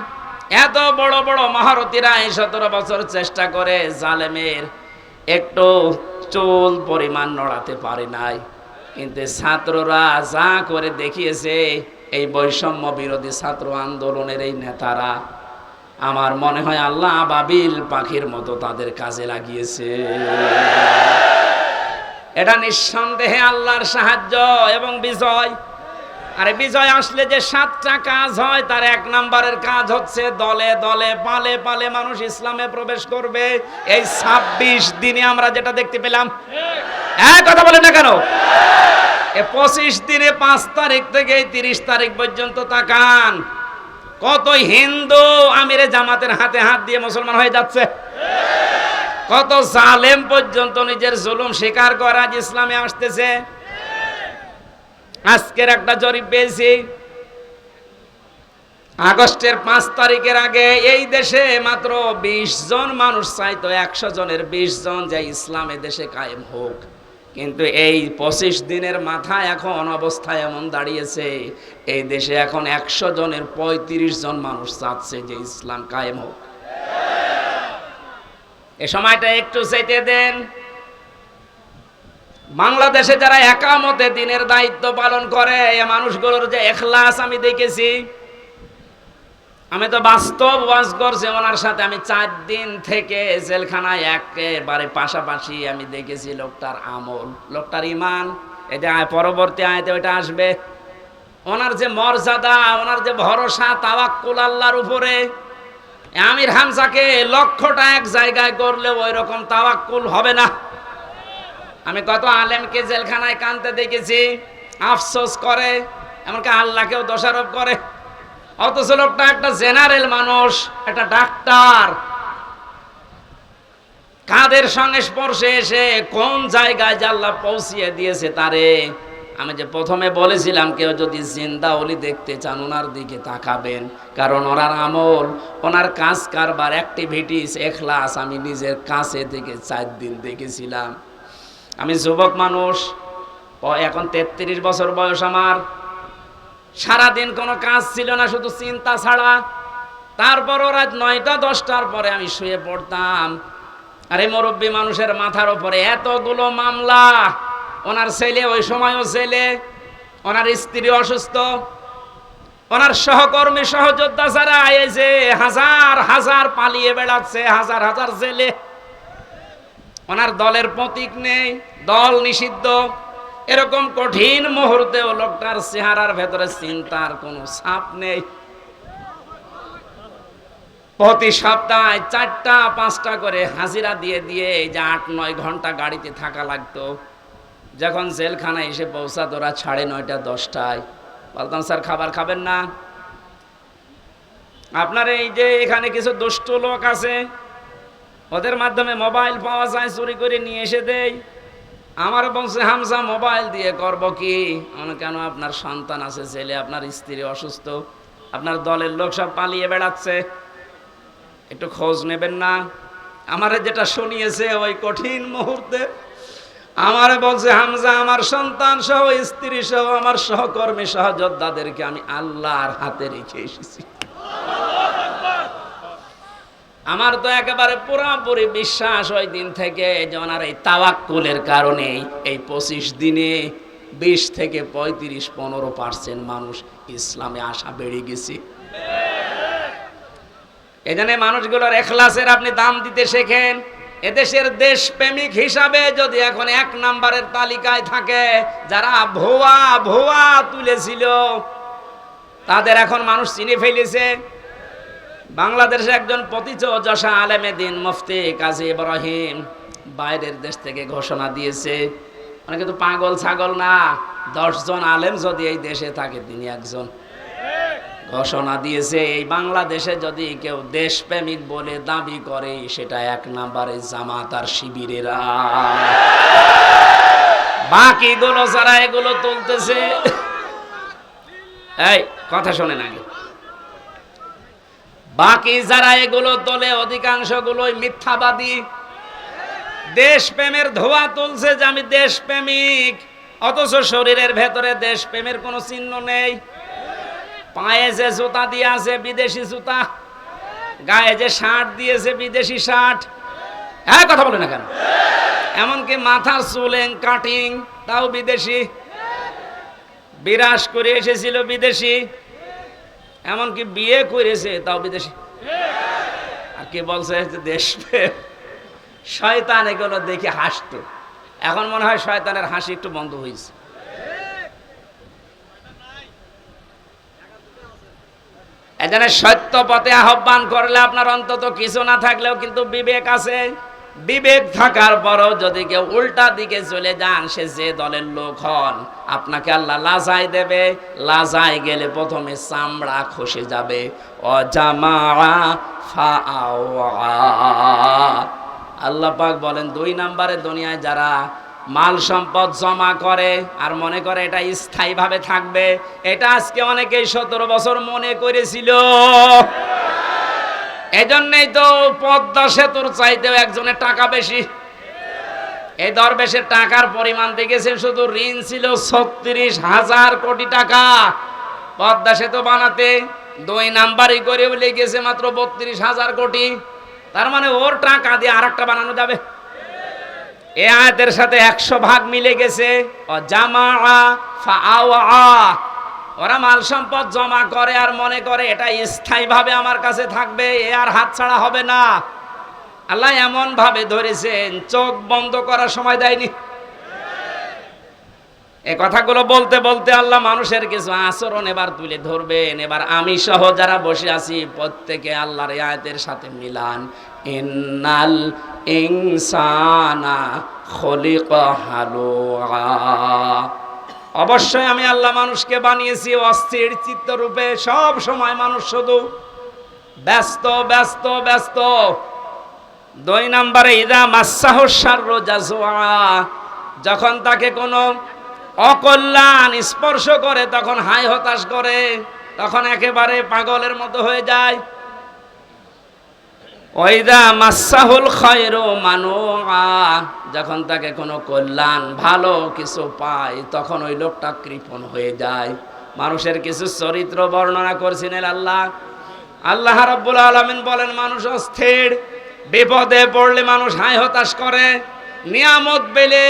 এত বড় বড় মহারথীরা 17 বছর চেষ্টা করে জালেমের একটু চুল পরিমাণ নড়াতে পারে নাই, কিন্তু ছাত্ররা যা করে দেখিয়েছে, এই বৈষম্য বিরোধী ছাত্র আন্দোলনের এই নেতারা, আমার মনে হয় আল্লাহ আবাবিল পাখির মতো তাদের কাজে লাগিয়েছে। এটা নিঃসন্দেহে আল্লাহর সাহায্য এবং বিজয়। আরে বিজয় আসলে যে 7টা কাজ হয়, তার 1 নম্বরের কাজ হচ্ছে দলে দলে পালে পালে মানুষ ইসলামে প্রবেশ করবে। এই 26 দিনে আমরা যেটা দেখতে পেলাম, কথা বলেন না কেন? এই 25 দিনে 5 তারিখ থেকে 30 তারিখ পর্যন্ত তাকান, কত হিন্দু আমিরে জামাতের হাতে হাত দিয়ে মুসলমান হয়ে যাচ্ছে। কত জালেম পর্যন্ত নিজের জুলুম স্বীকার করে আজ ইসলামে আসতেছে। আজকের একটা জরিপ পেয়েছি, আগস্টের 5 তারিখের আগে এই দেশে মাত্র 20 জন মানুষ চাইতো 100 জনের 20 জন যে ইসলামে দেশে কায়েম হোক, কিন্তু এই 25 দিনের মাথায় এখন অবস্থা এমন দাঁড়িয়েছে, এই দেশে এখন 100 জনের 35 জন মানুষ চাচ্ছে যে ইসলাম কায়েম হোক। এই সময়টা একটু চাইতে দেন। বাংলাদেশে যারা একামতে দিনের দায়িত্ব পালন করে, এই মানুষগুলোর যে ইখলাস আমি দেখেছি। আমি তো বাস্তব ওয়াজ করছি ওনার সাথে, আমি 4 দিন থেকে জেলখানায় একেবারে পাশাপাশি আমি দেখেছি লোকটার আমল, লোকটার ঈমান। এটা পরবর্তী আয়াতে ওইটা আসবে। ওনার যে মর্যাদা, ওনার যে ভরসা, তাওয়াক্কুল আল্লাহর উপরে। আমির হামজাকে লক্ষটা এক জায়গায় করলে ওই রকম তাওয়াক্কুল হবে না। আমি কত আলেমকে জেলখানায় কাঁদতে দেখেছি, আফসোস করে, এমনকি আল্লাহকেও দোষারোপ করে। অথচ লোকটা একটা জেনারেল মানুষ, একটা ডাক্তার, কাদের সংস্পর্শে এসে কোন জায়গায় যে আল্লাহ পৌঁছিয়ে দিয়েছে তারে। আমি যে প্রথমে বলেছিলাম, কেউ যদি জিন্দা ওলি দেখতে চান ওনার দিকে তাকাবেন, কারণ ওনার আমল, ওনার কাজ কারবার, অ্যাক্টিভিটিস, ইখলাস আমি নিজের কাছে থেকে 4 দিন দেখেছিলাম। আমি যুবক মানুষ, এখন 33 বছর বয়স আমার। সারাদিন কোনো কাজ ছিল না, শুধু চিন্তা ছাড়া। তারপরও রাত 9টা 10টার পরে আমি শুয়ে পড়তাম। আরে মুরব্বী মানুষের মাথার উপরে এতগুলো মামলা। ওনার ছেলে, ওই সময়ও ছেলে, ওনার স্ত্রী অসুস্থ, ওনার সহকর্মী সহযোদ্ধা যারা এই যে হাজার হাজার পালিয়ে বেড়াচ্ছে, হাজার হাজার ছেলে। ওনার দলের প্রতীক নেই, দল নিষিদ্ধ। এরকম কঠিন মুহূর্তেও লোকটার চেহারার ভেতরে চিন্তার কোনো ছাপ নেই। প্রতি সপ্তাহে 4টা 5টা করে হাজিরা দিয়ে দিয়ে এই যে 8-9 ঘন্টা গাড়িতে থাকা লাগতো। যখন জেলখানায় এসে পৌঁছাতো ওরা 9:30 10টায়, বলতাম স্যার খাবার খাবেন না? আপনার এই যে এখানে কিছু দুষ্ট লোক আছে, ওদের মাধ্যমে মোবাইল পাওয়া যায়, চুরি করে নিয়ে এসে দেয়। আমার বলছে হামজা মোবাইল দিয়ে করব কি? কেন আপনার সন্তান আছে, ছেলে, আপনার স্ত্রী অসুস্থ, আপনার দলের লোক সব পালিয়ে বেড়াচ্ছে, একটু খোঁজ নেবেন না? আমারে যেটা শুনিয়েছে ওই কঠিন মুহূর্তে আমারে বলছে হামজা আমার সন্তান সহ স্ত্রী সহ আমার সহকর্মী সহযোদ্ধাদেরকে আমি আল্লাহর হাতে রেখে এসেছি। আমার তো একেবারে পুরোপুরি বিশ্বাস ওই দিন থেকে যে ওনার এই তাওয়াক্কুলের কারণে এই 25 দিনে 20 থেকে 35-15% মানুষ ইসলামে আসা বেড়ে গেছে। এজন্য মানুষগুলোর ইখলাসের আপনি দাম দিতে শেখেন। এদেশের দেশপ্রেমিক হিসাবে যদি এখন 1 নম্বরের তালিকায় থাকে যারা ভুয়া তুলেছিল, তাদের এখন মানুষ চিনে ফেলেছে। বাংলাদেশে একজন প্রতিযশা আলেমে দিন মুফতি কাজী ইব্রাহিম বাইরের দেশ থেকে ঘোষণা দিয়েছে, অনেকে তো পাগল ছাগল না, 10 জন আলেম যদি এই দেশে থাকে তিনি একজন। ঘোষণা দিয়েছে এই বাংলাদেশে যদি কেউ দেশপ্রেমিক বলে দাবি করে সেটা 1 নম্বরে জামাত আর শিবিরেরা। বাকিগুলো যারা এগুলো তুলতেছে, এই কথা শোনেন আগে, বাকি যারা এগুলো তোলে অধিকাংশগুলোই মিথ্যাবাদী। দেশপ্রেমের ধোঁয়া তুলছে যে আমি দেশপ্রেমিক, অথচ শরীরের ভেতরে দেশপ্রেমের কোনো চিহ্ন নেই। পায়ে যে জুতা দিয়ে আছে বিদেশি জুতা, গায়ে যে শার্ট দিয়েছে বিদেশি শার্ট। হ্যাঁ কথা বলে না কেন? এমনকি মাথার চুলেন কাটিং তাও বিদেশি, বিরাজ করে এসেছিল বিদেশি, এমনকি বিয়ে করেছে তাও বিদেশি। আর কি বলছে যে দেশপ্রেম। শয়তান এগুলো দেখে হাসতো, এখন মনে হয় শয়তানের হাসি একটু বন্ধ হয়েছে। এজন্য সত্য পথে আহ্বান করলে আপনার অন্তত কিছু না থাকলেও কিন্তু বিবেক আছে। বিবেক থাকার পরও যদি কেউ উল্টা দিকে চলে যান, সে যে দলের লোক হন, আপনাকে আল্লাহ লাজাই দেবে। লাজাই গেলে প্রথমে চামড়া খসে যাবে। আল্লাহ পাক বলেন 2 নম্বরে দুনিয়ায় যারা মাল সম্পদ জমা করে আর মনে করে এটা স্থায়ীভাবে থাকবে, এটা আজকে অনেকেই 17 বছর মনে করেছিল। এজন্যই তো পদ্মা সেতুর চাইতেও একজনের টাকা বেশি। এই দরবেশের টাকার পরিমাণ দেখেছেন, শুধু ঋণ ছিল 36,000 কোটি টাকা পদ্মা সেতু বানাতে। 2 নাম্বারই করে বলে গেছে মাত্র 32,000 কোটি। তার মানে ওর টাকা দিয়ে আরেকটা বানানো যাবে। এই আয়াতের সাথে 100 ভাগ মিলে গেছে। ওরা মাল সম্পদ জমা করে আর মনে করে এটা স্থায়ীভাবে আমার কাছে থাকবে, এ আর হাত ছাড়া হবে না। আল্লাহ এমন ভাবে ধরেছেন, চোখ বন্ধ করার সময় দেয়নি। এই কথাগুলো বলতে বলতে আল্লাহ মানুষের কিছু আচরণ এবার তুলে ধরবেন। এবার আমি সহ যারা বসে আছি প্রত্যেকে আল্লাহর এই আয়াতের সাথে মিলান। ইন্নাল ইনসানা খুলিকা হালুআ। অবশ্যই আমি আল্লাহ মানুষকে বানিয়েছি অস্থির চিত্ত রূপে। সব সময় মানুষ শুধু ব্যস্ত ব্যস্ত ব্যস্ত। 2 নম্বরে ইদা মাসাহু শাররু জাজুআ, যখন তাকে কোনো অকল্যাণ স্পর্শ করে তখন হায় হতাশ করে, তখন একেবারে পাগলের মতো হয়ে যায়। ওয়াইদা মাসাহুল খায়রু মানুআ, যখন তাকে কোনো কল্যাণ ভালো কিছু পায় তখন ওই লোকটা কৃপণ হয়ে যায়। মানুষের কিছু চরিত্র বর্ণনা করছিলেন আল্লাহ রাব্বুল আলামিন বলেন মানুষ অস্থির, বিপদে পড়লে মানুষ হায় হতাশ করে, নিয়ামত পেলে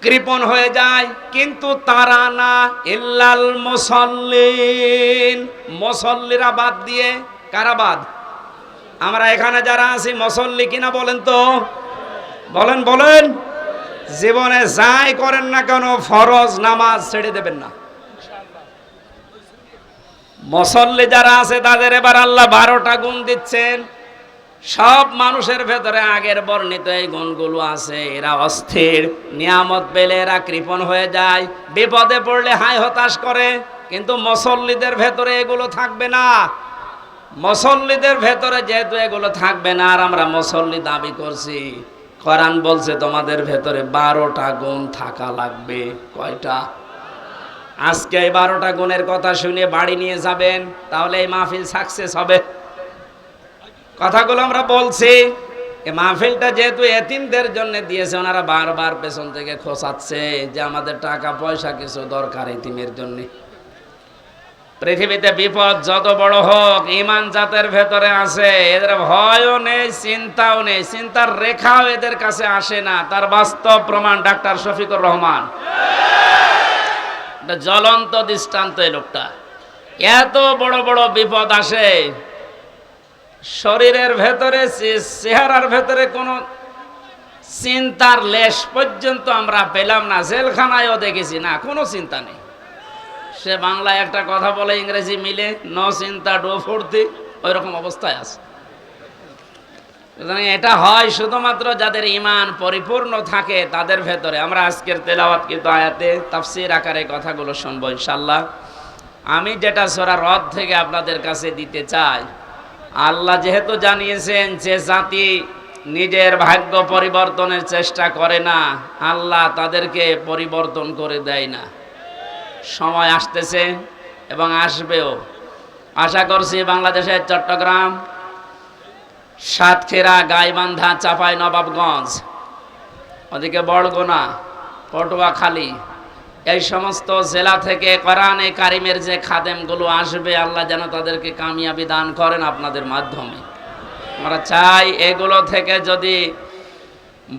কৃপণ হয়ে যায়। কিন্তু তারা না, ইল্লাল মুসাল্লিন, মুসাল্লিরা বাদ দিয়ে। কারা বাদ? আমরা এখানে যারা আছি মুসল্লি কিনা বলেন তো? বলেন বলেন। জীবনে যাই করেন না কেন ফরজ নামাজ ছেড়ে দেবেন না। মুসল্লি যারা আছে তাদের এবার আল্লাহ 12টা গুণ দিচ্ছেন। সব মানুষের ভেতরে আগের বর্ণিত এই গুণগুলো আছে। এরা অস্থির, নিয়ামত পেলে এরা কৃপণ হয়ে যায়, বিপদে পড়লে হায় হতাশ করে। কিন্তু মুসল্লিদের ভেতরে এগুলো থাকবে না। মুসল্লিদের ভেতরে যেহেতু এগুলো থাকবে না, আর আমরা মুসল্লি দাবি করছি, কোরআন বলছে তোমাদের ভেতরে 12টা গুণ থাকা লাগবে। কয়টা? আজকে এই 12টা গুণের কথা শুনে বাড়ি নিয়ে যাবেন, তাহলে এই মাহফিল সাকসেস হবে। কথাগুলো আমরা বলছি, এই মাহফিলটা যেহেতু এতিমদের জন্য দিয়েছে, ওনারা বারবার পেছন থেকে খোঁচাচ্ছে যে আমাদের টাকা পয়সা কিছু দরকার এতিমের জন্য। পৃথিবীতে বিপদ যত বড় হোক, ঈমান যাদের ভেতরে আছে এদের ভয়ও নেই, চিন্তাও নেই, চিন্তার রেখাও এদের কাছে আসে না। তার বাস্তব প্রমাণ ডাক্তার শফিকুর রহমান, একটা জ্বলন্ত দৃষ্টান্ত। এই লোকটা, এত বড় বড় বিপদ আসে, শরীরের ভেতরে, চেহারার ভেতরে কোনো চিন্তার লেশ পর্যন্ত আমরা পেলাম না। জেলখানায়ও দেখেছি না, কোনো চিন্তা নেই। সে বাংলায় একটা কথা বলে, ইংরেজি মিলে, নো চিন্তা ডো ফুর্তি, ওই রকম অবস্থায় আছে। এটা হয় শুধুমাত্র যাদের ঈমান পরিপূর্ণ থাকে তাদের ভেতরে। আমরা আজকের তেলাওয়াতকৃত আয়াতে তাফসীর আকারে কথাগুলো শুনবো ইনশাআল্লাহ। আমি যেটা সূরা রদ থেকে আপনাদের কাছে দিতে চাই, আল্লাহ যেহেতু জানিয়েছেন যে জাতি নিজের ভাগ্য পরিবর্তনের চেষ্টা করে না, আল্লাহ তাদেরকে পরিবর্তন করে দেয় না। সময় আসতেছে এবং আসবেও। আশা করছি বাংলাদেশের চট্টগ্রাম, সাতক্ষীরা, গাইবান্ধা, চাঁপাই নবাবগঞ্জ, ওদিকে বরগুনা, পটুয়াখালী, এই সমস্ত জেলা থেকে কোরআনে কারিমের যে খাদেমগুলো আসবে, আল্লাহ যেন তাদেরকে কামিয়াবি দান করেন আপনাদের মাধ্যমে। আমরা চাই এগুলো থেকে যদি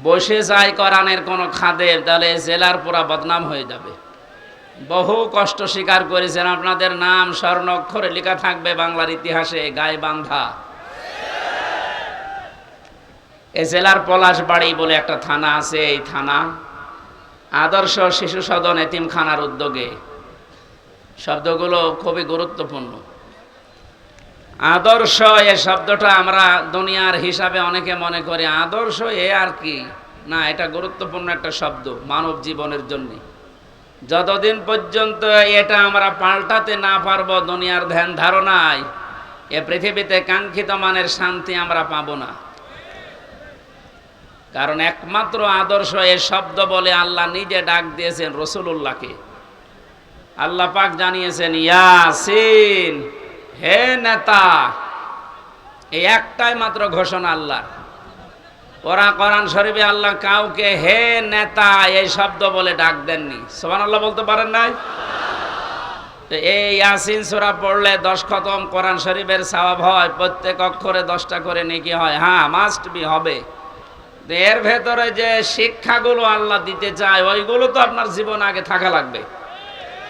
বসে যায় কোরআনের কোনো খাদেম, তাহলে জেলার পুরা বদনাম হয়ে যাবে। বহু কষ্ট স্বীকার করেছেন, আপনাদের নাম স্বর্ণ অক্ষরে লেখা থাকবে বাংলার ইতিহাসে। গাইবান্ধা, এই জেলার পলাশবাড়ি বলে একটা থানা আছে, এই থানা আদর্শ শিশু সদন এতিমখানার উদ্যোগে। শব্দগুলো খুবই গুরুত্বপূর্ণ। আদর্শ এ শব্দটা আমরা দুনিয়ার হিসাবে অনেকে মনে করি আদর্শ এ আর কি না, এটা গুরুত্বপূর্ণ একটা শব্দ মানব জীবনের জন্য। যতদিন পর্যন্ত এটা আমরা পাল্টাতে না পারবো দুনিয়ার ধ্যান ধারণায়, এ পৃথিবীতে কাঙ্ক্ষিত মানের শান্তি আমরা পাবো না। কারণ একমাত্র আদর্শ এ শব্দ বলে আল্লাহ নিজে ডাক দিয়েছেন রাসূলুল্লাহকে। আল্লাহ পাক জানিয়েছেন, ইয়াসিন, হে নেতা। এই একটাই মাত্র ঘোষণা আল্লাহর। ওরা কোরআন শরীফে আল্লাহ কাউকে হে নেতা এই শব্দ বলে ডাক দেননি। সুবহানাল্লাহ বলতে পারেন নাই? তো এই ইয়াসিন সূরা পড়লে 10 খতম কোরআন শরীফের সওয়াব হয়, প্রত্যেক অক্ষরে 10টা করে নেকি হয়। হ্যাঁ, মাস্ট বি হবে। এর ভেতরে যে শিক্ষাগুলো আল্লাহ দিতে চায়, ওইগুলো তো আপনার জীবন আগে থাকা লাগবে।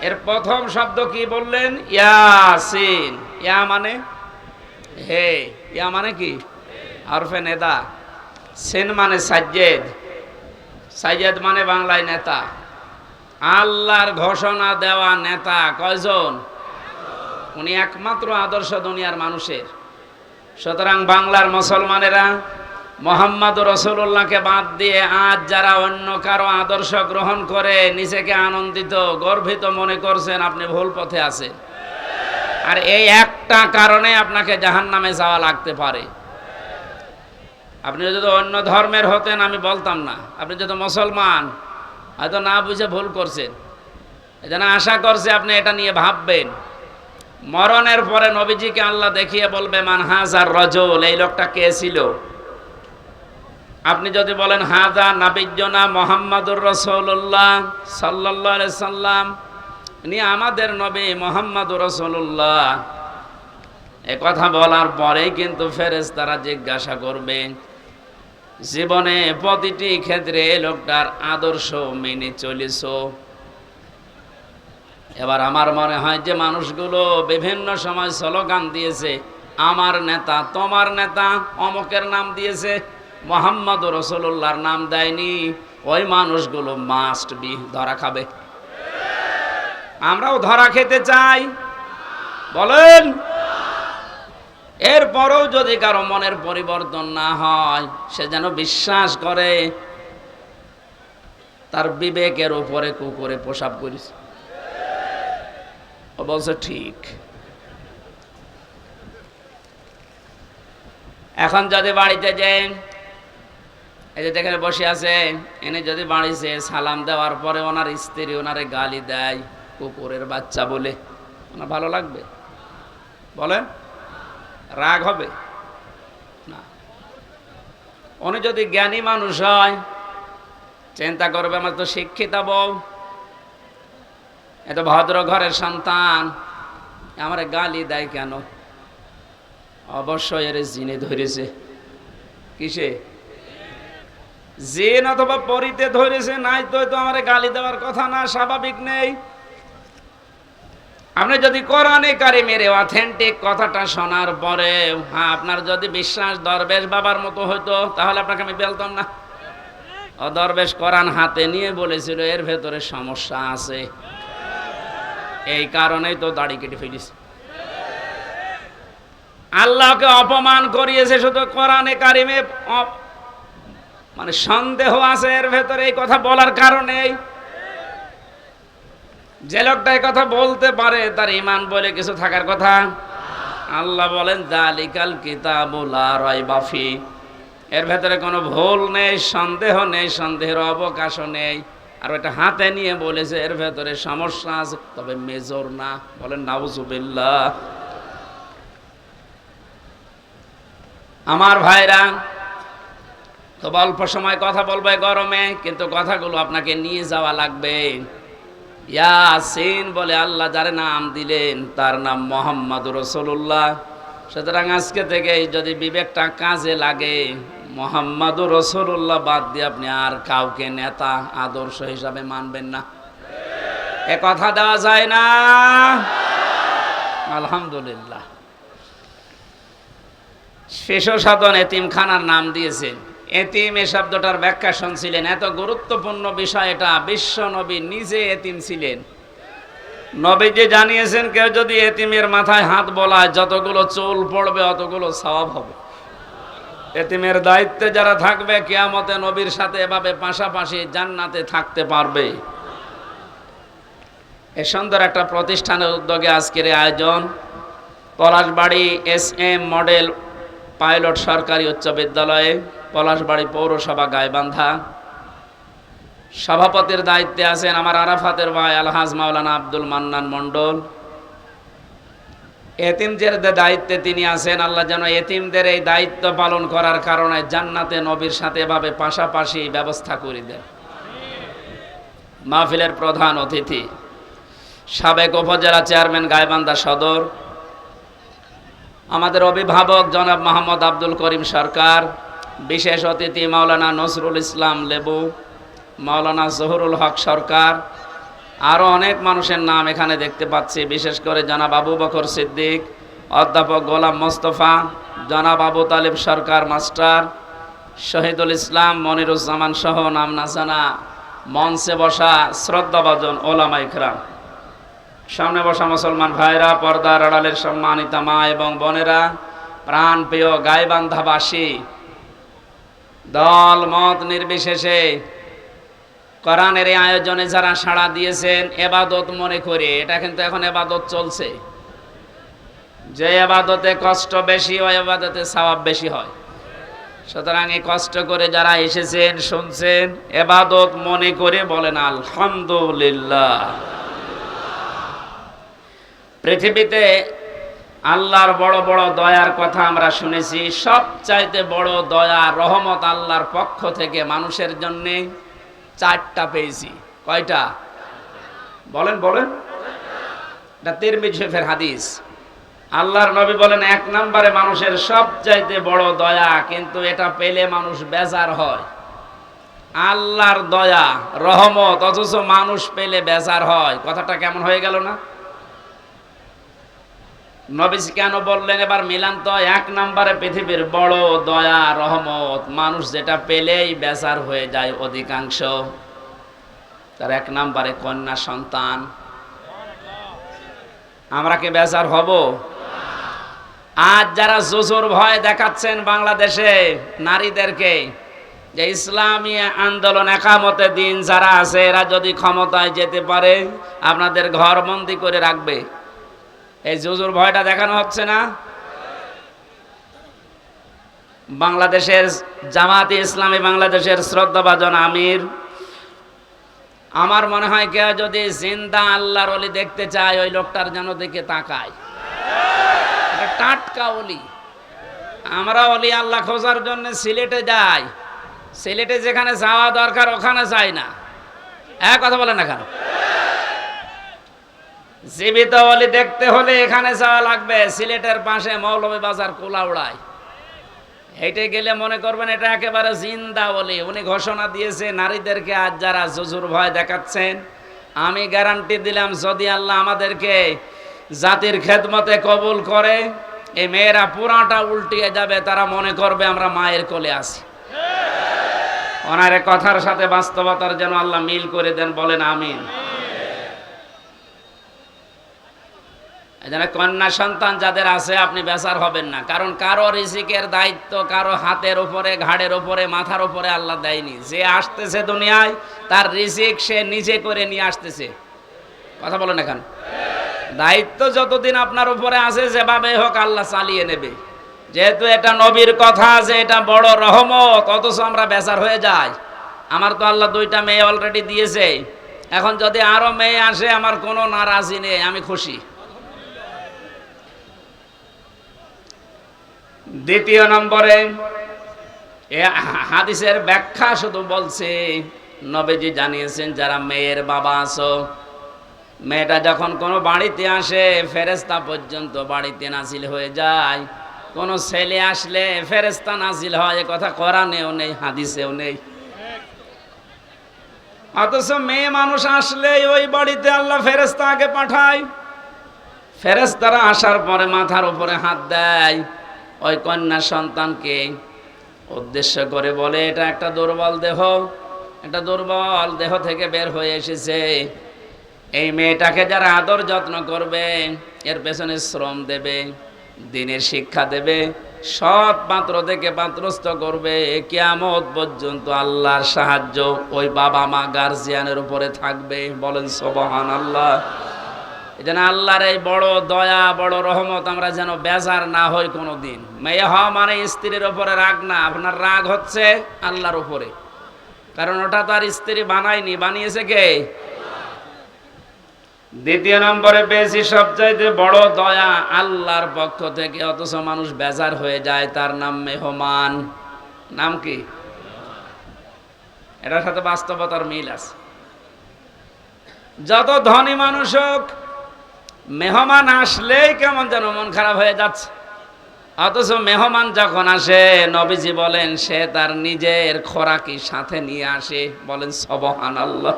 এর প্রথম শব্দ কি বললেন? ইয়াসিন। ইয়া মানে হে, ইয়া মানে কি? হরফে নেদা। সিন মানে সাজ্জেদ, সাজ্জেদ মানে বাংলায় নেতা। আল্লাহর ঘোষণা দেওয়া নেতা কয়জন? উনি একমাত্র আদর্শ দুনিয়ার মানুষের। সুতরাং বাংলার মুসলমানেরা মুহাম্মদুর রাসূলুল্লাহকে বাদ দিয়ে আজ যারা অন্য কারো আদর্শ গ্রহণ করে নিজেকে আনন্দিত, গর্বিত মনে করছেন, আপনি ভুল পথে আছেন। আর এই একটা কারণে আপনাকে জাহান্নামে যাওয়া লাগতে পারে। আপনি যদি অন্য ধর্মের হতেন আমি বলতাম না, আপনি যদি মুসলমান হয়তো না বুঝে ভুল করছেন। এজন্য আশা করছি আপনি এটা নিয়ে ভাববেন। মরণের পরে নবীজিকে আল্লাহ দেখিয়ে বলবে, মান হাজার রাজুল, এই লোকটা কে ছিল? আপনি যদি বলেন হাজা নাবিয়্যুনা মুহাম্মাদুর রাসূলুল্লাহ সাল্লাল্লাহু আলাইহি সাল্লাম, ইনি আমাদের নবী মুহাম্মাদুর রাসূলুল্লাহ, এই কথা বলার পরেই কিন্তু ফেরেশতারা জিজ্ঞাসা করবে, জীবনে প্রতিটি ক্ষেত্রে এই লোকটার আদর্শ মেনে চলেছো? এবার আমার মনে হয় যে মানুষগুলো বিভিন্ন সময় স্লোগান দিয়েছে, আমার নেতা, তোমার নেতা, অমুকের নাম দিয়েছে, মুহাম্মদুর রাসূলুল্লাহর নাম দেয়নি, ওই মানুষগুলো মাস্ট বি ধরা খাবে। আমরাও ধরা খেতে চাই, বলেন। এরপরেও যদি কারো মনের পরিবর্তন না হয়, সে যেন বিশ্বাস করে তার বিবেকের উপরে কুকুরে প্রসাব করিস। ও বলছে ঠিক। এখন যদি বাড়িতে যান, এই যে দেখেন বসে আছে, এনে যদি বাড়িতে সালাম দেওয়ার পরে ওনার স্ত্রী ওনারে গালি দেয় কুকুরের বাচ্চা বলে, ওনার ভালো লাগবে? বলেন, রাগ হবে না? উনি যদি জ্ঞানী মানুষ হয়, চিন্তা করবে আমার তো শিক্ষিতা বউ, এত ভদ্র ঘরের সন্তান, আমার গালি দেয় কেন? অবশ্যই এর জিনে ধরেছে। কিসে? জিন অথবা পরিতে ধরেছে, নাই তো আমার গালি দেওয়ার কথা না, স্বাভাবিক নেই। আপনি যদি কোরআনে কারিমের অথেন্টিক কথাটা শোনার পরে আপনার যদি বিশ্বাস দরবেশ বাবার মতো হইতো, তাহলে আপনাকে আমি বলতাম না। ও দরবেশ কোরআন হাতে নিয়ে বলেছিল এর ভেতরে সমস্যা আছে, এই কারণেই তো দাড়ি কেটে ফেলিস। আল্লাহকে অপমান করিয়েছে শুধু কোরআনে কারিমে, মানে সন্দেহ আছে এর ভেতরে, এই কথা বলার কারণে। যে লোকটা এই কথা বলতে পারে তার ঈমান বলে কিছু থাকার কথা। আল্লাহ বলেন যালিকাল কিতাবু লা রাইবা ফি, এর ভেতরে কোনো ভুল নেই, সন্দেহ নেই, সন্দেহের অবকাশও নেই। আর ওটা হাতে নিয়ে বলেছে এর ভেতরে সমস্যা আছে, তবে মেজর না। বলেন নাউজুবিল্লাহ। আমার ভাইরা, খুব অল্প সময় কথা বলবে গরমে, কিন্তু কথাগুলো আপনাকে নিয়ে যাওয়া লাগবে। ইয়াসিন বলে আল্লাহ যার নাম দিলেন তার নাম মুহাম্মদুর রাসূলুল্লাহ। সুতরাং আজকে থেকে যদি বিবেকটা কাজে লাগে, মুহাম্মদুর রাসূলুল্লাহ বাদ দিয়ে আপনি আর কাউকে নেতা আদর্শ হিসাবে মানবেন না। এ কথা দেওয়া যায় না? আলহামদুলিল্লাহ। শিশু সাধন এতিমখানার নাম দিয়েছেন। এতিম এ শব্দটার ব্যাখ্যা শুনছিলেন, এত গুরুত্বপূর্ণ বিষয় এটা। বিশ্ব নবী নিজে এতিম ছিলেন। নবীজি জানিয়েছেন কেউ যদি এতিমের মাথায় হাত বোলায় যতগুলো চুল পড়বে অতগুলো সওয়াব হবে। এতিমের দায়িত্বে যারা থাকবে কিয়ামতে নবীর সাথে এভাবে পাশাপাশি জান্নাতে থাকতে পারবে। এ সুন্দর একটা প্রতিষ্ঠানের উদ্যোগে আজকের আয়োজন। পলাশবাড়ি SM মডেল পাইলট সরকারি উচ্চ বিদ্যালয়ে, পলাশবাড়ি পৌরসভা গাইবান্ধা। সভাপতির দায়িত্বে আছেন আমার আরাফাতের ভাই আলহাজ মাওলানা আব্দুল মান্নান মণ্ডল। এতিমদের দায়িত্বে তিনি আছেন। আল্লাহ যেন এতিমদের এই দায়িত্ব পালন করার কারণে জান্নাতে নবীর সাথে এভাবে পাশাপাশি ব্যবস্থা করে দেন। মাহফিলের প্রধান অতিথি সাবেক উপজেলা চেয়ারম্যান গাইবান্ধা সদর, আমাদের অভিভাবক জনাব মোহাম্মদ আব্দুল করিম সরকার, বিশেষ অতিথি মাওলানা নজরুল ইসলাম লেবু, মাওলানা জহুরুল হক সরকার, আরও অনেক মানুষের নাম এখানে দেখতে পাচ্ছি। বিশেষ করে জনাব আবু বকর সিদ্দিক, অধ্যাপক গোলাম মোস্তফা, জনাব আবু তালিব সরকার মাস্টার, শহীদুল ইসলাম মনিরুজ্জামান সহ নাম না জানা মঞ্চে বসা শ্রদ্ধাভাজন ওলামা ইকরাম, সামনে বসা মুসলমান ভাইরা, পর্দার আড়ালের সম্মানিতা মা এবং বোনেরা, প্রাণ প্রিয় গাইবান্ধাবাসী, দল মত নির্বিশেষে কোরআনের এই আয়োজনে যারা সাড়া দিয়েছেন, এবাদত মনে করে, এটা কিন্তু এখন এবাদত চলছে। যে এবাদতে কষ্ট বেশি হয়, এবাদতে সওয়াব বেশি হয়। সুতরাং এই কষ্ট করে যারা এসেছেন, শুনছেন, এবাদত মনে করে বলেন আলহামদুলিল্লাহ। পৃথিবীতে আল্লাহর বড় বড় দয়ার কথা আমরা শুনেছি। সবচাইতে বড় দয়া রহমত আল্লাহর পক্ষ থেকে মানুষের জন্য চারটা পেয়েছি। কয়টা? বলেন বলেন। এটা তিরমিজি শরীফের হাদিস। আল্লাহর নবী বলেন, এক নম্বরে মানুষের সবচাইতে বড় দয়া, কিন্তু এটা পেলে মানুষ বেজার হয়। আল্লাহর দয়া রহমত, অথচ মানুষ পেলে বেজার হয়। কথাটা কেমন হয়ে গেল না? নবীজি কেন বললেন? এবার মিলান তো। এক নম্বরে পৃথিবীর বড় দয়া রহমত, মানুষ যেটা পেলেই বেজার হয়ে যায় অধিকাংশ। তার এক নম্বরে কন্যা সন্তান। আমরা কি বেজার হব? আজ যারা জুজুর ভয় দেখাচ্ছেন বাংলাদেশে নারীদেরকে, যে ইসলামী আন্দোলন একামতে দিন যারা আছে এরা যদি ক্ষমতায় যেতে পারে আপনাদের ঘর বন্দি করে রাখবে, এই জুজুর ভয়টা দেখানো হচ্ছে না? বাংলাদেশের জামাতে ইসলামী বাংলাদেশের শ্রদ্ধাভাজন আমির, আমার মনে হয় কেউ যদি জিন্দা আল্লাহর ওলি দেখতে চায় ওই লোকটার যেন দিকে তাকায়। এটা টাটকা ওলি। আমরা ওলি আল্লাহ খোঁজার জন্য সিলেটে যাই, সিলেটে যেখানে যাওয়া দরকার ওখানে যাই না। এক কথা বলেন না কেন? জীবিত ওলি দেখতে হলে এখানে যাওয়া লাগবে, সিলেটের পাশে মৌলভীবাজার কোলাউড়ায়। হেঁটে গেলে মনে করবেন এটা একেবারে জিন্দা ওলি। উনি ঘোষণা দিয়েছে নারীদেরকে আজ যারা জুজুর ভয় দেখাচ্ছেন, আমি গ্যারান্টি দিলাম যদি আল্লাহ আমাদেরকে জাতির খেদমতে কবুল করে এই মেয়েরা পুরাটা উল্টিয়ে যাবে, তারা মনে করবে আমরা মায়ের কোলে আছি। ওনার কথার সাথে বাস্তবতার যেন আল্লাহ মিল করে দেন, বলেন আমিন। এজন্য কন্যা সন্তান যাদের আছে আপনি বেজার হবেন না, কারণ কারো রিজিকের দায়িত্ব কারো হাতের উপরে, ঘাড়ের উপরে, মাথার উপরে আল্লাহ দেয়নি। যে আসতেছে দুনিয়ায় তার রিজিক সে নিজে করে নিয়ে আসতেছে। কথা বলেন এখন, দায়িত্ব যতদিন আপনার উপরে আছে যেভাবে হোক আল্লাহ চালিয়ে নেবে। যেহেতু এটা নবীর কথা যে এটা বড় রহমত, অথচ আমরা বেজার হয়ে যাই। আমার তো আল্লাহ 2টা মেয়ে অলরেডি দিয়েছে, এখন যদি আরো মেয়ে আসে আমার কোনো নারাজি নেই, আমি খুশি। দ্বিতীয় নম্বরে হাদিসের ব্যাখ্যা শুধু বলছে, নবীজি জানিয়েছেন যারা মেয়ের বাবা আছো, মেয়েটা যখন কোনো বাড়িতে আসে ফেরেশতা পর্যন্ত বাড়িতে নাজিল হয়ে যায়। কোন ছেলে আসলে ফেরেশতা নাজিল হয়, এ কথা কোরআনেও নেই, হাদিসেও নেই। অথচ মেয়ে মানুষ আসলে ওই বাড়িতে আল্লাহ ফেরেশতা আগে পাঠায়। ফেরেশতারা আসার পরে মাথার উপরে হাত দেয়, ওই কন্যা সন্তানকে উদ্দেশ্য করে বলে এটা একটা দুর্বল দেহ, একটা দুর্বল দেহ থেকে বের হয়ে এসেছে। এই মেয়েটাকে যারা আদর যত্ন করবে, এর পেছনে শ্রম দেবে, দিনের শিক্ষা দেবে, সৎ পাত্র থেকে পাত্রস্থ করবে, কিয়ামত পর্যন্ত আল্লাহর সাহায্য ওই বাবা মা গার্জিয়ানের উপরে থাকবে। বলেন সুবহানাল্লাহ। এজন্য আল্লাহর এই বড় দয়া, বড় রহমত আমরা যেন বেজার না হই কোনোদিন। মেয়ে হওয়া মানে স্ত্রীর উপরে রাগ না, আপনার রাগ হচ্ছে আল্লাহর উপরে, কারণ ওটা তো আর স্ত্রী বানায়নি, বানিয়েছে কে? দ্বিতীয় নম্বরে পেয়েছি সবচাইতে বড় দয়া আল্লাহর পক্ষ থেকে, অথচ মানুষ বেজার হয়ে যায়, তার নাম মেহমান। নাম কি? এটার সাথে বাস্তবতার মিল আছে। যত ধনী মানুষ হোক, মেহমান আসলেই কেমন যেন মন খারাপ হয়ে যাচ্ছে। অথচ মেহমান যখন আসে নবীজি বলেন সে তার নিজের খোরাকি সাথে নিয়ে আসে। বলেন সুবহানাল্লাহ।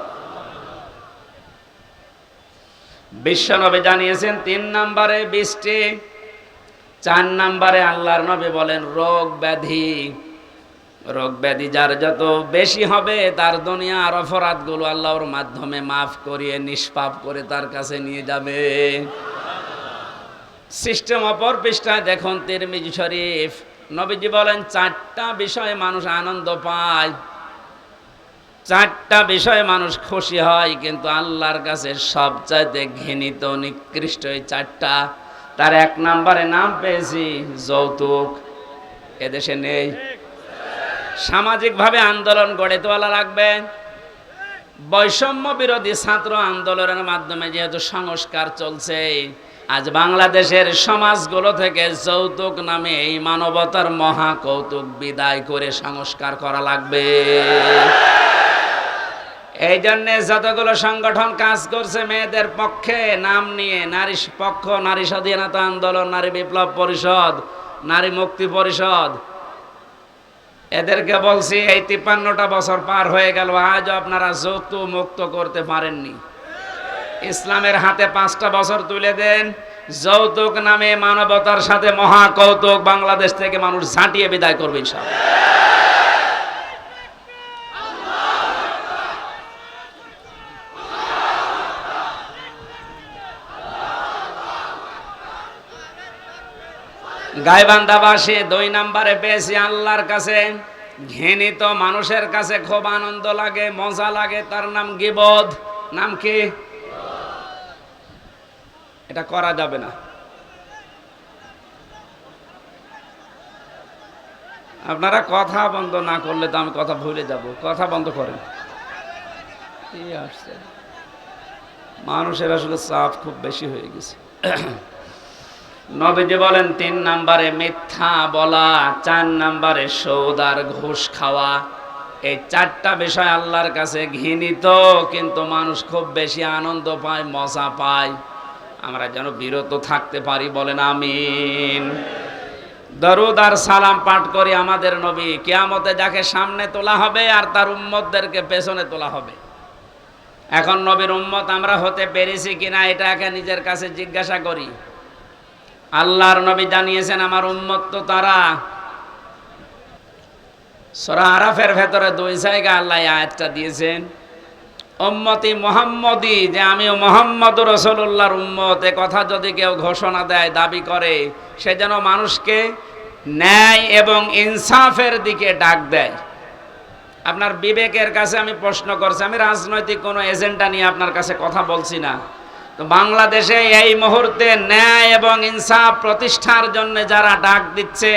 বিশ্ব নবী জানিয়েছেন 3 নম্বরে বৃষ্টি, 4 নম্বরে আল্লাহর নবী বলেন রোগ ব্যাধি। রোগ ব্যাধি যার যত বেশি হবে তার দুনিয়ার অপরাধগুলো আল্লাহর মাধ্যমে মাফ করিয়ে নিষ্পাপ করে তার কাছে নিয়ে যাবে। সিস্টেম অপর পৃষ্ঠায় দেখুন তিরমিজি শরীফ, নবীজি বলেন 4টা বিষয়ে মানুষ আনন্দ পায়, 4টা বিষয়ে মানুষ খুশি হয়, কিন্তু আল্লাহর কাছে সবচাইতে ঘৃণিত নিকৃষ্ট এই 4টা। তার 1 নম্বরে নাম পেয়েছি যৌতুক। এদেশে নেই। সামাজিকভাবে আন্দোলন গড়ে তোলা লাগবে। বৈষম্য বিরোধী ছাত্র আন্দোলনের মাধ্যমে যেহেতু সংস্কার চলছে, আজ বাংলাদেশের সমাজগুলো থেকে যৌতুক নামে এই মানবতার মহা কৌতুক বিদায় করে সংস্কার করা লাগবে। এই জন্যে যতগুলো সংগঠন কাজ করছে মেয়েদের পক্ষে নাম নিয়ে, নারী পক্ষ, নারী স্বাধীনতা আন্দোলন, নারী বিপ্লব পরিষদ, নারী মুক্তি পরিষদ, এদেরকে বলছি এই 53টা বছর পার হয়ে গেল, আজও আপনারা যৌতুক মুক্ত করতে পারেননি। ইসলামের হাতে 5টা বছর তুলে দেন, যৌতুক নামে মানবতার সাথে মহা কৌতুক বাংলাদেশ থেকে মানুষ ঝাঁটিয়ে বিদায় করবে ইনশাআল্লাহ। গাইবান্ধাবাসী 2 নম্বরে পেয়েছি আল্লাহর কাছে ঘৃণিত মানুষের কাছে খুব আনন্দ লাগে, মজা লাগে, তার নাম গীবত। নাম কি? এটা করা যাবে না। আপনারা কথা বন্ধ না করলে তো আমি কথা ভুলে যাব। কথা বন্ধ করেন। কি আসছে, মানুষের আসলে চাপ খুব বেশি হয়ে গেছে। নবীজি বলেন 3 নম্বরে মিথ্যা বলা, 4 নম্বরে সুদ আর ঘুষ খাওয়া। এই 4টা বিষয় আল্লাহর কাছে ঘৃণিত, কিন্তু মানুষ খুব বেশি আনন্দ পায়, মজা পায়। আমরা যেন বিরত থাকতে পারি, বলেন আমিন। দরুদ আর সালাম পাঠ করি আমাদের নবী। কিয়ামতে যাকে সামনে তোলা হবে আর তার উম্মতদেরকে পেছনে তোলা হবে। এখন নবীর উম্মত আমরা হতে পেরেছি কিনা এটা একা নিজের কাছে জিজ্ঞাসা করি। আল্লাহর নবী জানিয়েছেন আমার উম্মত তো তারা। সূরা আরাফের ভেতরে 2 জায়গায় আল্লাহ আয়াতটা দিয়েছেন, উম্মতি মুহাম্মদি, যে আমিও মুহাম্মদুর রাসূলুল্লাহর উম্মত। এ কথা যদি কেউ ঘোষণা দেয়, দাবি করে, সে যেন মানুষকে ন্যায় এবং ইনসাফের দিকে ডাক দেয়। আপনার বিবেকের কাছে আমি প্রশ্ন করছি, আমি রাজনৈতিক কোনো এজেন্ডা নিয়ে আপনার কাছে কথা বলছি না। তো বাংলাদেশে এই মুহূর্তে ন্যায় এবং ইনসাফ প্রতিষ্ঠার জন্য যারা ডাক দিচ্ছে,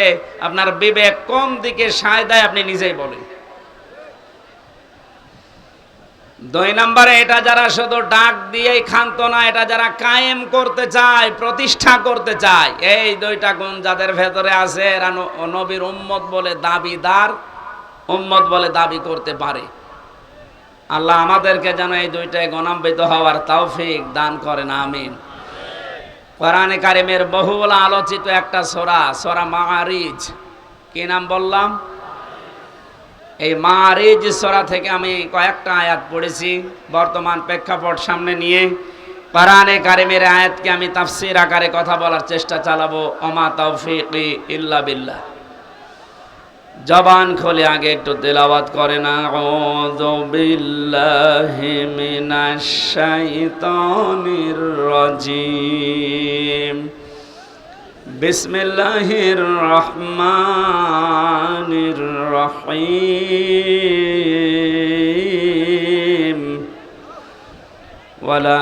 আপনার বিবেক কোন দিকে সায় দেয় আপনি নিজেই বলেন। 2 নম্বরে এটা যারা শুধু ডাক দিয়েই ক্ষান্ত না, এটা যারা কায়েম করতে চায়, প্রতিষ্ঠা করতে চায়, এই 2টা গুণ যাদের ভেতরে আছে এরা নবীর উম্মত বলে দাবিদার, উম্মত বলে দাবি করতে পারে। আল্লাহ আমাদেরকে যেন এই 2টায় গণান্বিত হওয়ার তৌফিক দান করেন, আমিন। কোরআনে কারিমের বহুল আলোচিত একটা সূরা, সূরা মাআরিজ। কি নাম বললাম? এই মাআরিজ সূরা থেকে আমি কয়েকটা আয়াত পড়েছি বর্তমান প্রেক্ষাপট সামনে নিয়ে। কোরআনে কারিমের আয়াতকে আমি তাফসীর আকারে কথা বলার চেষ্টা চালাবো। ওমা তাওফীকি ইল্লা বিল্লাহ। জবান খুলে আগে একটু তেলাওয়াত করেন, আউযু বিল্লাহি মিনাশ শাইতানির রাজিম, বিসমিল্লাহির রহমানির রহিম, ওয়ালা